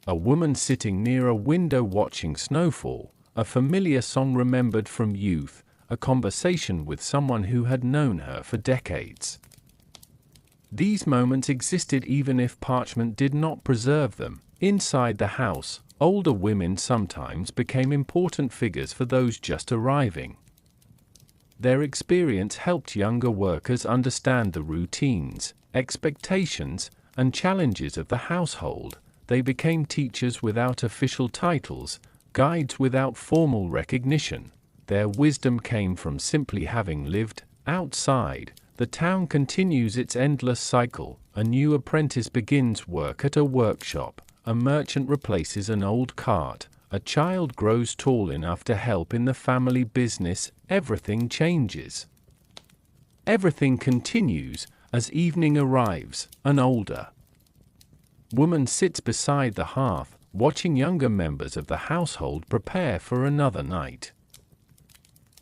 S1: A woman sitting near a window watching snowfall, a familiar song remembered from youth, a conversation with someone who had known her for decades. These moments existed even if parchment did not preserve them. Inside the house, older women sometimes became important figures for those just arriving. Their experience helped younger workers understand the routines, expectations, and challenges of the household. They became teachers without official titles, guides without formal recognition. Their wisdom came from simply having lived outside The town continues its endless cycle. A new apprentice begins work at a workshop, a merchant replaces an old cart, a child grows tall enough to help in the family business. Everything changes. Everything continues. As evening arrives, an older woman sits beside the hearth, watching younger members of the household prepare for another night.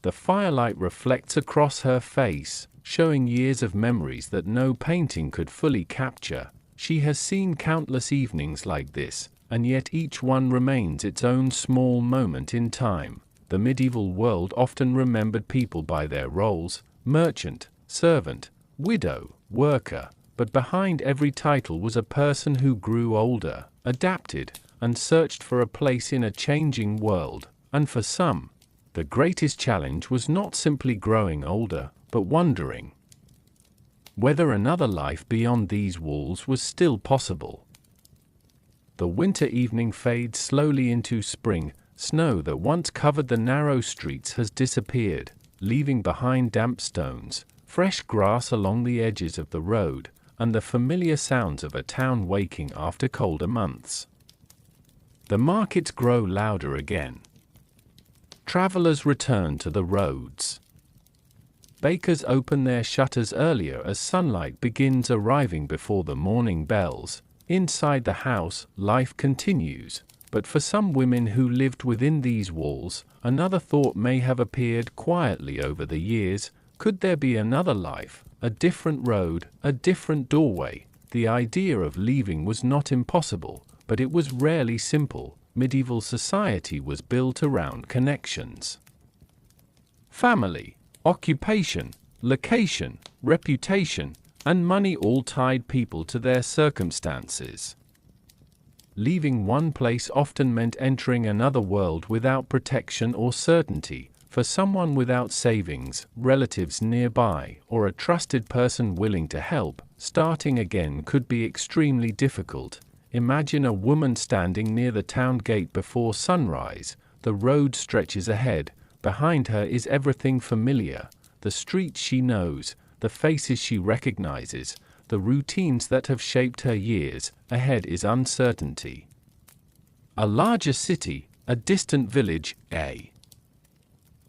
S1: The firelight reflects across her face, showing years of memories that no painting could fully capture. She has seen countless evenings like this, and yet each one remains its own small moment in time. The medieval world often remembered people by their roles: merchant, servant, widow, worker, but behind every title was a person who grew older, adapted, and searched for a place in a changing world. And for some, the greatest challenge was not simply growing older, but wondering whether another life beyond these walls was still possible. The winter evening fades slowly into spring. Snow that once covered the narrow streets has disappeared, leaving behind damp stones, fresh grass along the edges of the road, and the familiar sounds of a town waking after colder months. The markets grow louder again. Travelers return to the roads. Bakers open their shutters earlier as sunlight begins arriving before the morning bells. Inside the house, life continues, but for some women who lived within these walls, another thought may have appeared quietly over the years. Could there be another life, a different road, a different doorway? The idea of leaving was not impossible, but it was rarely simple. Medieval society was built around connections. Family, occupation, location, reputation, and money all tied people to their circumstances. Leaving one place often meant entering another world without protection or certainty. For someone without savings, relatives nearby, or a trusted person willing to help, starting again could be extremely difficult. Imagine a woman standing near the town gate before sunrise. The road stretches ahead. Behind her is everything familiar: the streets she knows, the faces she recognizes, the routines that have shaped her years. Ahead is uncertainty. A larger city, a distant village, a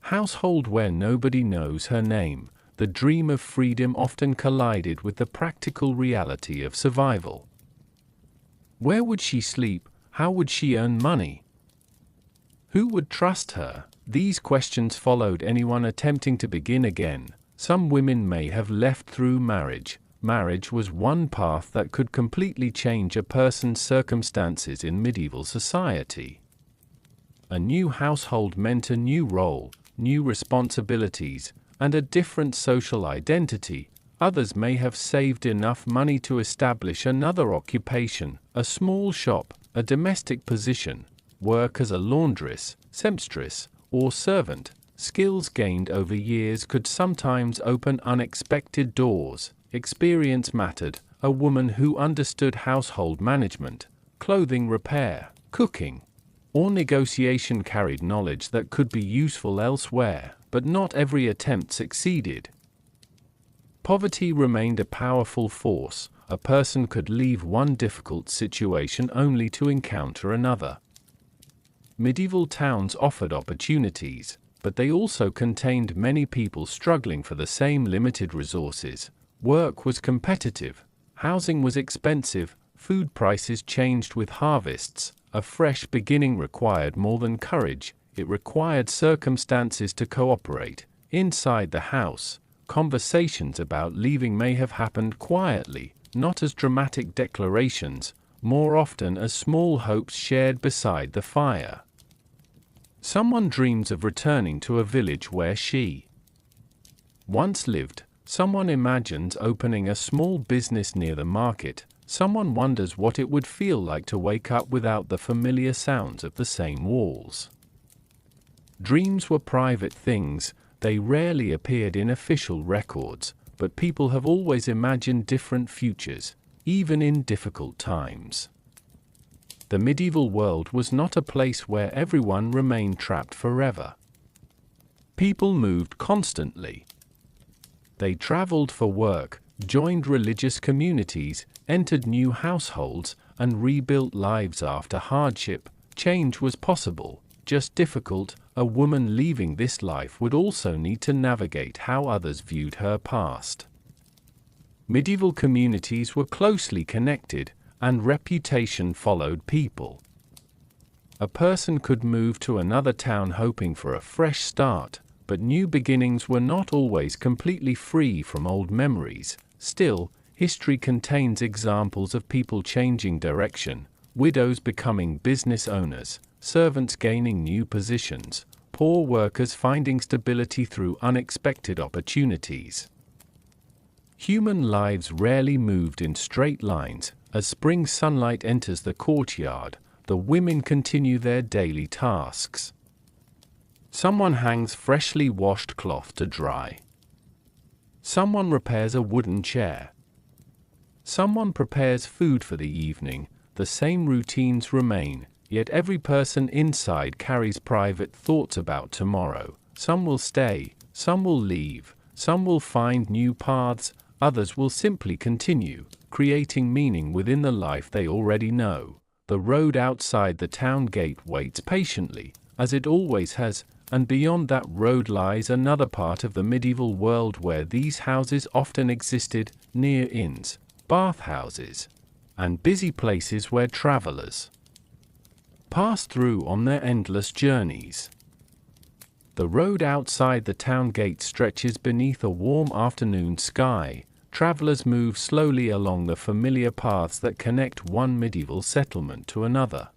S1: household where nobody knows her name. The dream of freedom often collided with the practical reality of survival. Where would she sleep? How would she earn money? Who would trust her? These questions followed anyone attempting to begin again. Some women may have left through marriage. Marriage was one path that could completely change a person's circumstances in medieval society. A new household meant a new role, new responsibilities, and a different social identity. Others may have saved enough money to establish another occupation, a small shop, a domestic position, work as a laundress, seamstress, or servant. Skills gained over years could sometimes open unexpected doors. Experience mattered. A woman who understood household management, clothing repair, cooking, or negotiation carried knowledge that could be useful elsewhere, but not every attempt succeeded. Poverty remained a powerful force. A person could leave one difficult situation only to encounter another. Medieval towns offered opportunities, but they also contained many people struggling for the same limited resources. Work was competitive, housing was expensive, food prices changed with harvests. A fresh beginning required more than courage, it required circumstances to cooperate. Inside the house, conversations about leaving may have happened quietly, not as dramatic declarations, more often as small hopes shared beside the fire. Someone dreams of returning to a village where she once lived. Someone imagines opening a small business near the market. Someone wonders what it would feel like to wake up without the familiar sounds of the same walls. Dreams were private things. They rarely appeared in official records, but people have always imagined different futures, even in difficult times. The medieval world was not a place where everyone remained trapped forever. People moved constantly. They traveled for work, joined religious communities, entered new households, and rebuilt lives after hardship. Change was possible, just difficult. A woman leaving this life would also need to navigate how others viewed her past. Medieval communities were closely connected, and reputation followed people. A person could move to another town hoping for a fresh start, but new beginnings were not always completely free from old memories. Still, history contains examples of people changing direction, widows becoming business owners, servants gaining new positions, poor workers finding stability through unexpected opportunities. Human lives rarely moved in straight lines. As spring sunlight enters the courtyard, the women continue their daily tasks. Someone hangs freshly washed cloth to dry. Someone repairs a wooden chair. Someone prepares food for the evening. The same routines remain, yet every person inside carries private thoughts about tomorrow. Some will stay, some will leave, some will find new paths, others will simply continue, creating meaning within the life they already know. The road outside the town gate waits patiently, as it always has, and beyond that road lies another part of the medieval world where these houses often existed, near inns, bathhouses, and busy places where travelers passed through on their endless journeys. The road outside the town gate stretches beneath a warm afternoon sky. Travelers move slowly along the familiar paths that connect one medieval settlement to another.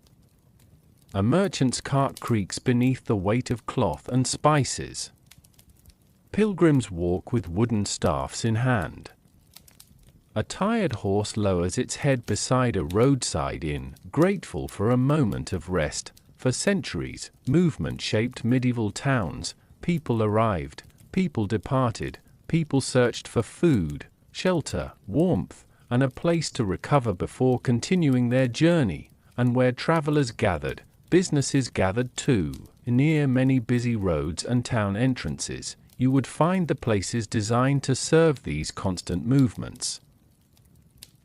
S1: A merchant's cart creaks beneath the weight of cloth and spices. Pilgrims walk with wooden staffs in hand. A tired horse lowers its head beside a roadside inn, grateful for a moment of rest. For centuries, movement shaped medieval towns. People arrived, people departed, people searched for food, shelter, warmth, and a place to recover before continuing their journey. And where travelers gathered, businesses gathered too. Near many busy roads and town entrances, you would find the places designed to serve these constant movements.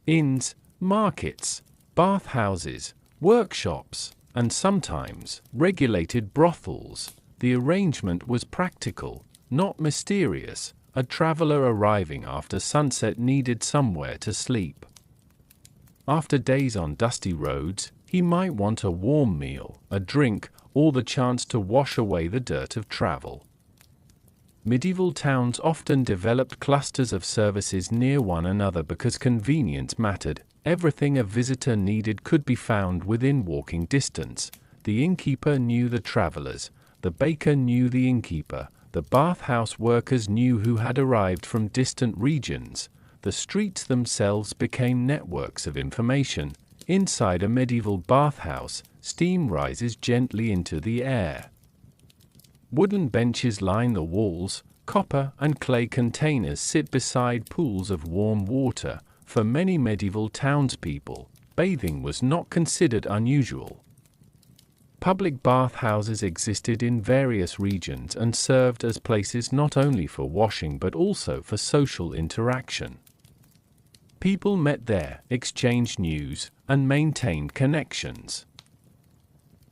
S1: Inns, markets, bathhouses, workshops, and sometimes regulated brothels. The arrangement was practical, not mysterious. A traveler arriving after sunset needed somewhere to sleep. After days on dusty roads, he might want a warm meal, a drink, or the chance to wash away the dirt of travel. Medieval towns often developed clusters of services near one another because convenience mattered. Everything a visitor needed could be found within walking distance. The innkeeper knew the travelers, the baker knew the innkeeper, the bathhouse workers knew who had arrived from distant regions. The streets themselves became networks of information. Inside a medieval bathhouse, steam rises gently into the air. Wooden benches line the walls, copper and clay containers sit beside pools of warm water. For many medieval townspeople, bathing was not considered unusual. Public bathhouses existed in various regions and served as places not only for washing but also for social interaction. People met there, exchanged news, and maintained connections.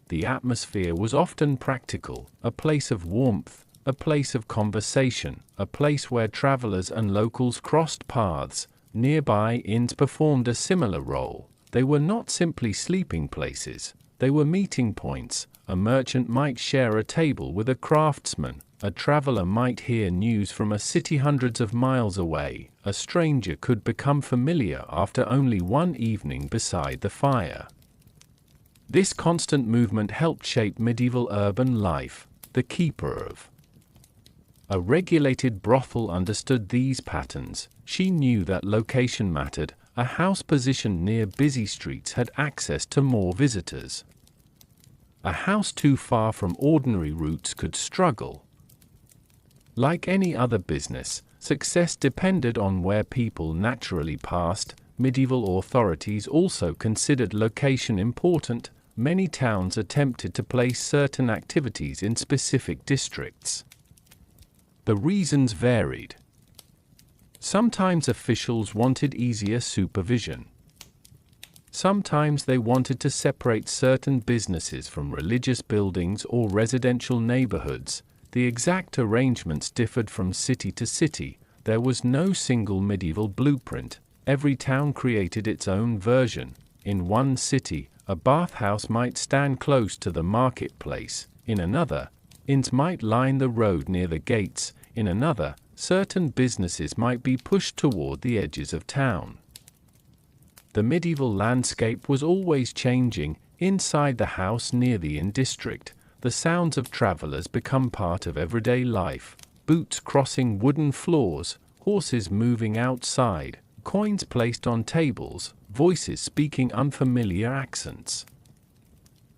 S1: The atmosphere was often practical, a place of warmth, a place of conversation, a place where travelers and locals crossed paths. Nearby inns performed a similar role. They were not simply sleeping places, they were meeting points. A merchant might share a table with a craftsman, a traveler might hear news from a city hundreds of miles away, a stranger could become familiar after only one evening beside the fire. This constant movement helped shape medieval urban life. The keeper of a regulated brothel understood these patterns. She knew that location mattered. A house positioned near busy streets had access to more visitors. A house too far from ordinary routes could struggle. Like any other business, success depended on where people naturally passed. Medieval authorities also considered location important. Many towns attempted to place certain activities in specific districts. The reasons varied. Sometimes officials wanted easier supervision. Sometimes they wanted to separate certain businesses from religious buildings or residential neighborhoods. The exact arrangements differed from city to city. There was no single medieval blueprint. Every town created its own version. In one city, a bathhouse might stand close to the marketplace. In another, inns might line the road near the gates. In another, certain businesses might be pushed toward the edges of town. The medieval landscape was always changing. Inside the house near the inn district, the sounds of travelers become part of everyday life. Boots crossing wooden floors, horses moving outside, coins placed on tables, voices speaking unfamiliar accents.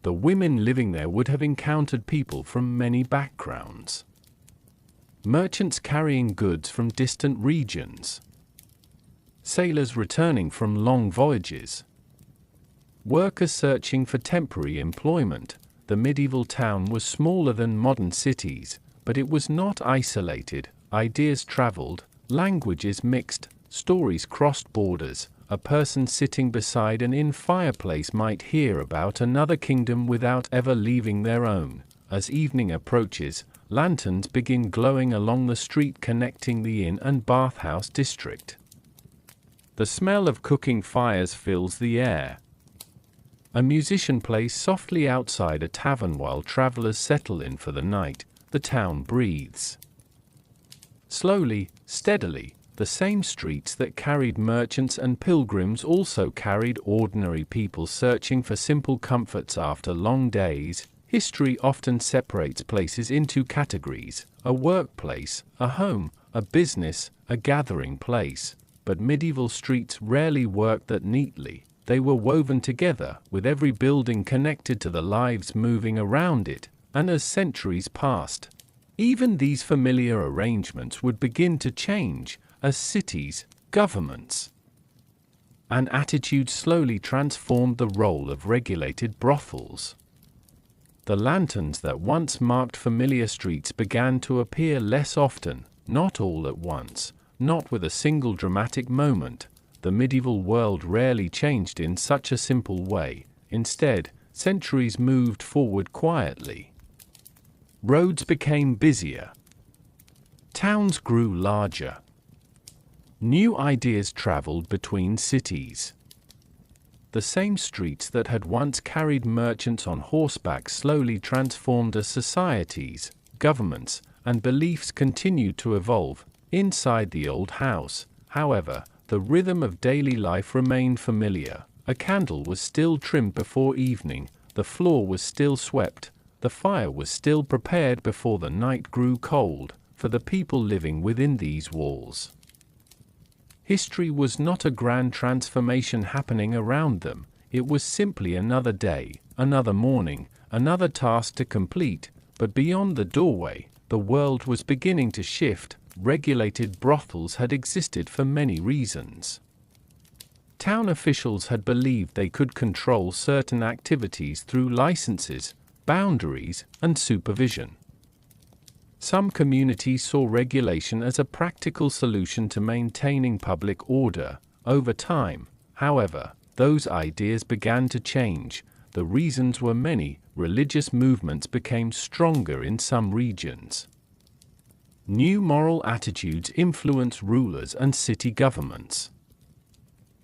S1: The women living there would have encountered people from many backgrounds. Merchants carrying goods from distant regions. Sailors returning from long voyages. Workers searching for temporary employment. The medieval town was smaller than modern cities, but it was not isolated. Ideas traveled, languages mixed, stories crossed borders. A person sitting beside an inn fireplace might hear about another kingdom without ever leaving their own. As evening approaches, lanterns begin glowing along the street connecting the inn and bathhouse district. The smell of cooking fires fills the air. A musician plays softly outside a tavern while travelers settle in for the night. The town breathes. Slowly, steadily, the same streets that carried merchants and pilgrims also carried ordinary people searching for simple comforts after long days. History often separates places into categories: a workplace, a home, a business, a gathering place. But medieval streets rarely worked that neatly. They were woven together, with every building connected to the lives moving around it, and as centuries passed, even these familiar arrangements would begin to change, as cities, governments, and attitudes slowly transformed the role of regulated brothels. The lanterns that once marked familiar streets began to appear less often, not all at once. Not with a single dramatic moment. The medieval world rarely changed in such a simple way. Instead, centuries moved forward quietly. Roads became busier. Towns grew larger. New ideas traveled between cities. The same streets that had once carried merchants on horseback slowly transformed as societies, governments, and beliefs continued to evolve. Inside the old house, however, the rhythm of daily life remained familiar. A candle was still trimmed before evening, the floor was still swept, the fire was still prepared before the night grew cold, for the people living within these walls. History was not a grand transformation happening around them. It was simply another day, another morning, another task to complete. But beyond the doorway, the world was beginning to shift. Regulated brothels had existed for many reasons. Town officials had believed they could control certain activities through licenses, boundaries, and supervision. Some communities saw regulation as a practical solution to maintaining public order. Over time, however, those ideas began to change. The reasons were many. Religious movements became stronger in some regions. New moral attitudes influenced rulers and city governments.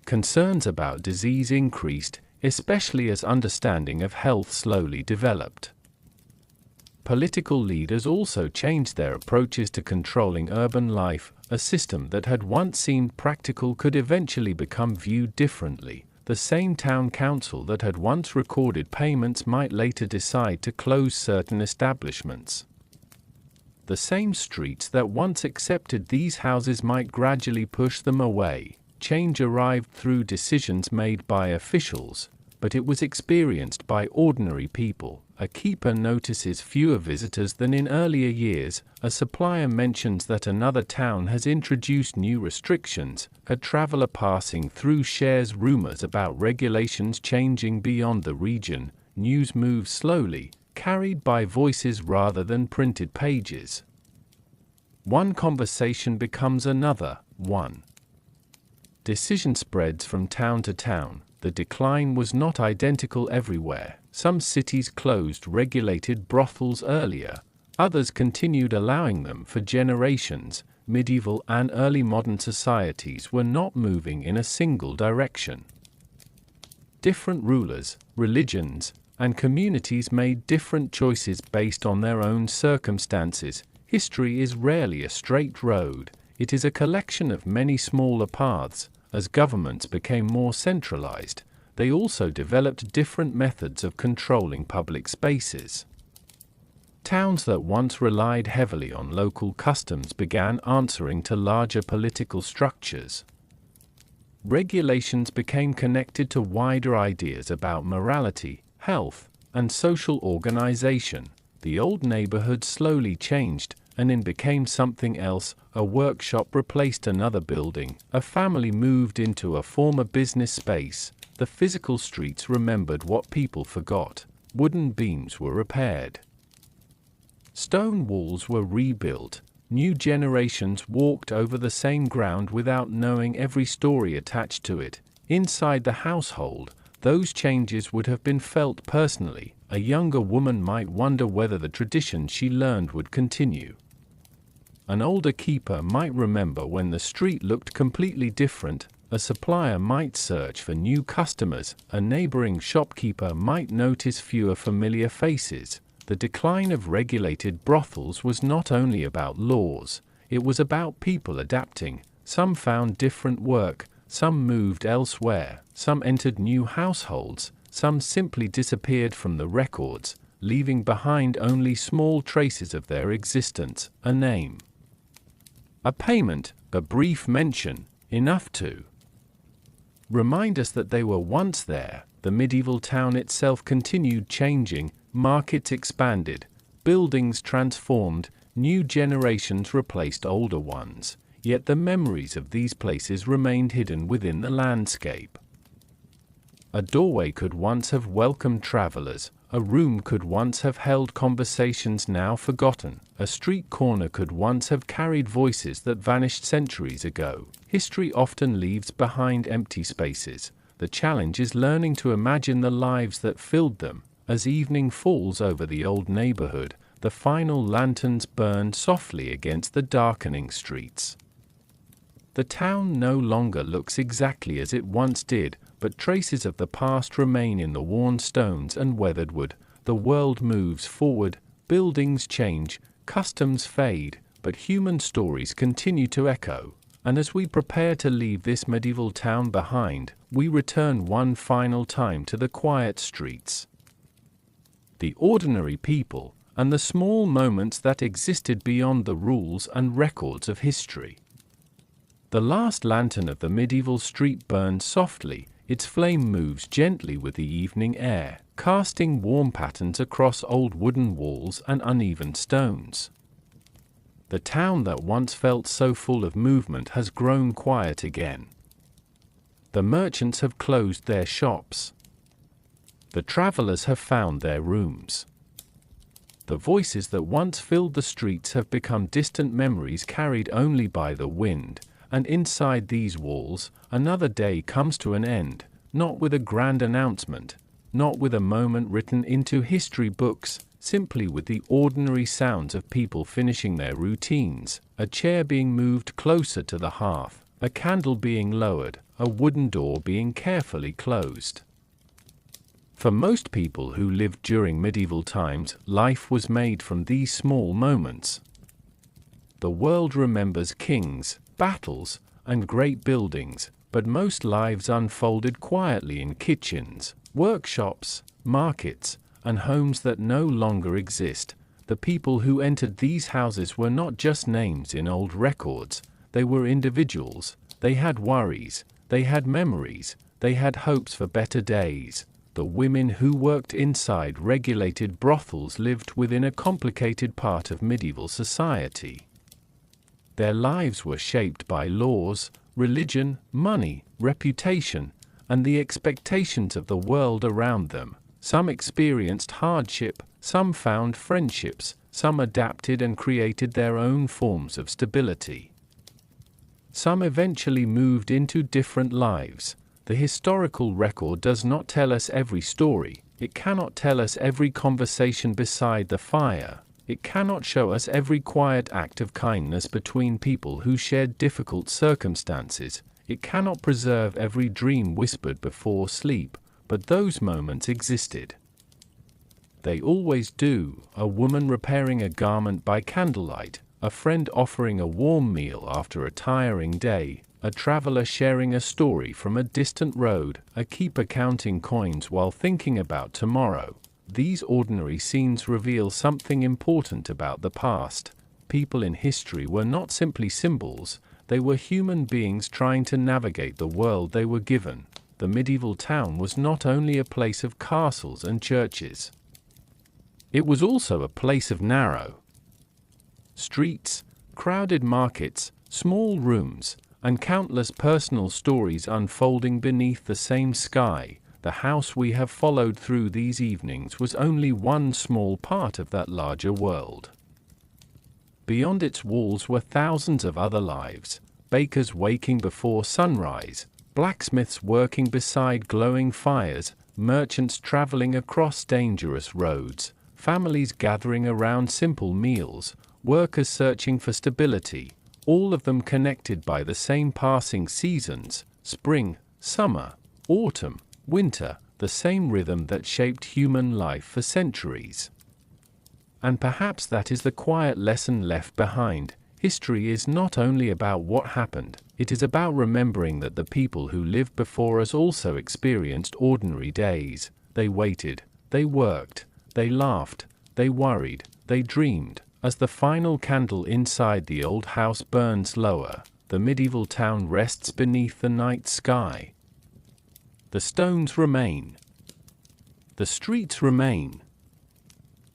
S1: Concerns about disease increased, especially as understanding of health slowly developed. Political leaders also changed their approaches to controlling urban life. A system that had once seemed practical could eventually become viewed differently. The same town council that had once recorded payments might later decide to close certain establishments. The same streets that once accepted these houses might gradually push them away. Change arrived through decisions made by officials, but it was experienced by ordinary people. A keeper notices fewer visitors than in earlier years. A supplier mentions that another town has introduced new restrictions. A traveler passing through shares rumors about regulations changing beyond the region. News moves slowly, carried by voices rather than printed pages. One conversation becomes another, 1. Decision spreads from town to town. The decline was not identical everywhere. Some cities closed regulated brothels earlier, others continued allowing them for generations. Medieval and early modern societies were not moving in a single direction. Different rulers, religions, and communities made different choices based on their own circumstances. History is rarely a straight road, it is a collection of many smaller paths. As governments became more centralized, they also developed different methods of controlling public spaces. Towns that once relied heavily on local customs began answering to larger political structures. Regulations became connected to wider ideas about morality, health, and social organization. The old neighborhood slowly changed, and then became something else. A workshop replaced another building, a family moved into a former business space. The physical streets remembered what people forgot. Wooden beams were repaired. Stone walls were rebuilt. New generations walked over the same ground without knowing every story attached to it. Inside the household, those changes would have been felt personally. A younger woman might wonder whether the tradition she learned would continue. An older keeper might remember when the street looked completely different. A supplier might search for new customers. A neighboring shopkeeper might notice fewer familiar faces. The decline of regulated brothels was not only about laws, it was about people adapting. Some found different work, some moved elsewhere, some entered new households, some simply disappeared from the records, leaving behind only small traces of their existence, a name, a payment, a brief mention, enough to remind us that they were once there. The medieval town itself continued changing, markets expanded, buildings transformed, new generations replaced older ones, yet the memories of these places remained hidden within the landscape. A doorway could once have welcomed travelers, a room could once have held conversations now forgotten, a street corner could once have carried voices that vanished centuries ago. History often leaves behind empty spaces. The challenge is learning to imagine the lives that filled them. As evening falls over the old neighborhood, the final lanterns burn softly against the darkening streets. The town no longer looks exactly as it once did, but traces of the past remain in the worn stones and weathered wood. The world moves forward, buildings change, customs fade, but human stories continue to echo. And as we prepare to leave this medieval town behind, we return one final time to the quiet streets, the ordinary people, and the small moments that existed beyond the rules and records of history. The last lantern of the medieval street burns softly, its flame moves gently with the evening air, casting warm patterns across old wooden walls and uneven stones. The town that once felt so full of movement has grown quiet again. The merchants have closed their shops. The travelers have found their rooms. The voices that once filled the streets have become distant memories carried only by the wind, and inside these walls, another day comes to an end, not with a grand announcement, not with a moment written into history books, simply with the ordinary sounds of people finishing their routines, a chair being moved closer to the hearth, a candle being lowered, a wooden door being carefully closed. For most people who lived during medieval times, life was made from these small moments. The world remembers kings, battles, and great buildings, but most lives unfolded quietly in kitchens, workshops, markets, and homes that no longer exist. The people who entered these houses were not just names in old records, they were individuals. They had worries, they had memories, they had hopes for better days. The women who worked inside regulated brothels lived within a complicated part of medieval society. Their lives were shaped by laws, religion, money, reputation, and the expectations of the world around them. Some experienced hardship, some found friendships, some adapted and created their own forms of stability. Some eventually moved into different lives. The historical record does not tell us every story. It cannot tell us every conversation beside the fire. It cannot show us every quiet act of kindness between people who shared difficult circumstances. It cannot preserve every dream whispered before sleep, but those moments existed. They always do. A woman repairing a garment by candlelight, a friend offering a warm meal after a tiring day, a traveler sharing a story from a distant road, a keeper counting coins while thinking about tomorrow. These ordinary scenes reveal something important about the past. People in history were not simply symbols, they were human beings trying to navigate the world they were given. The medieval town was not only a place of castles and churches. It was also a place of narrow streets, crowded markets, small rooms, and countless personal stories unfolding beneath the same sky. The house we have followed through these evenings was only one small part of that larger world. Beyond its walls were thousands of other lives, bakers waking before sunrise, blacksmiths working beside glowing fires, merchants traveling across dangerous roads, families gathering around simple meals, workers searching for stability, all of them connected by the same passing seasons, spring, summer, autumn, winter, the same rhythm that shaped human life for centuries. And perhaps that is the quiet lesson left behind. History is not only about what happened, it is about remembering that the people who lived before us also experienced ordinary days. They waited, they worked, they laughed, they worried, they dreamed. As the final candle inside the old house burns lower, the medieval town rests beneath the night sky. The stones remain. The streets remain.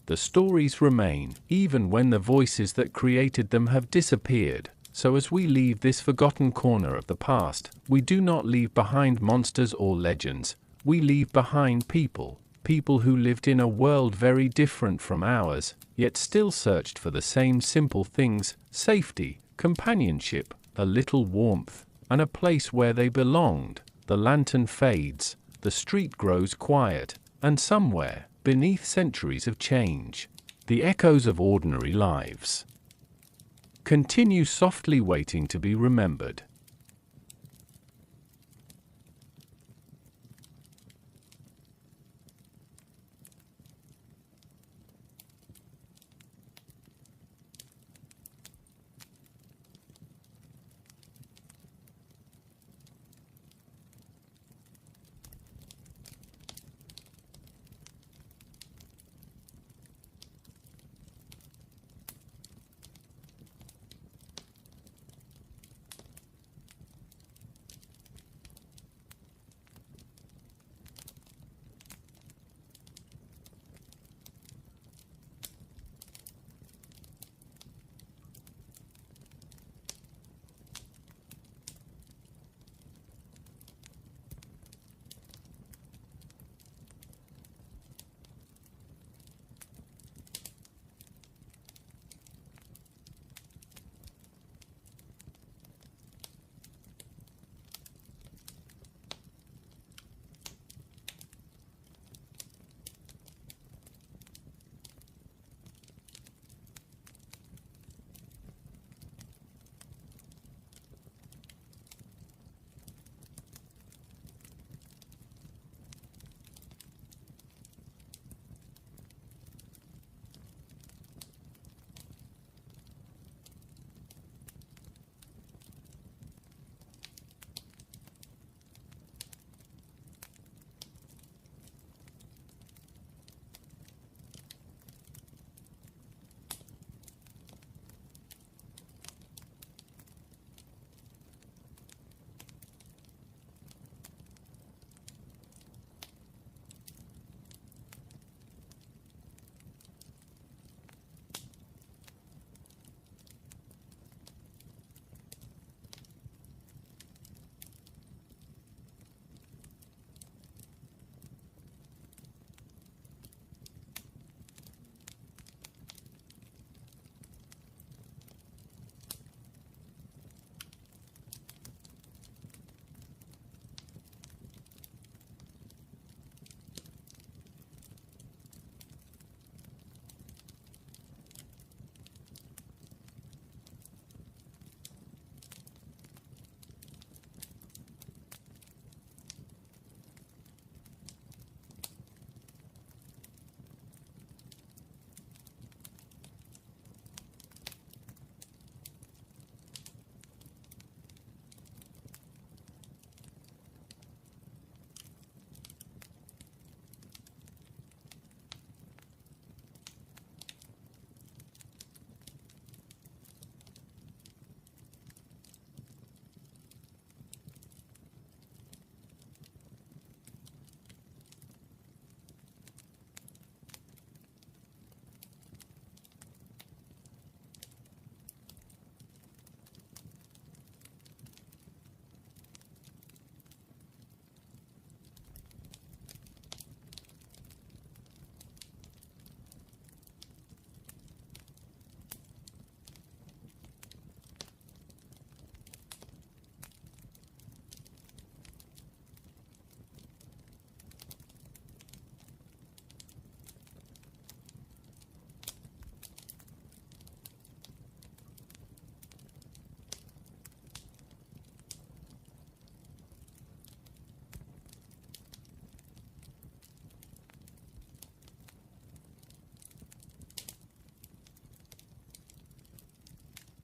S1: The stories remain, even when the voices that created them have disappeared. So as we leave this forgotten corner of the past, we do not leave behind monsters or legends. We leave behind people. People who lived in a world very different from ours, yet still searched for the same simple things: safety, companionship, a little warmth, and a place where they belonged. The lantern fades, the street grows quiet, and somewhere, beneath centuries of change, the echoes of ordinary lives continue softly waiting to be remembered.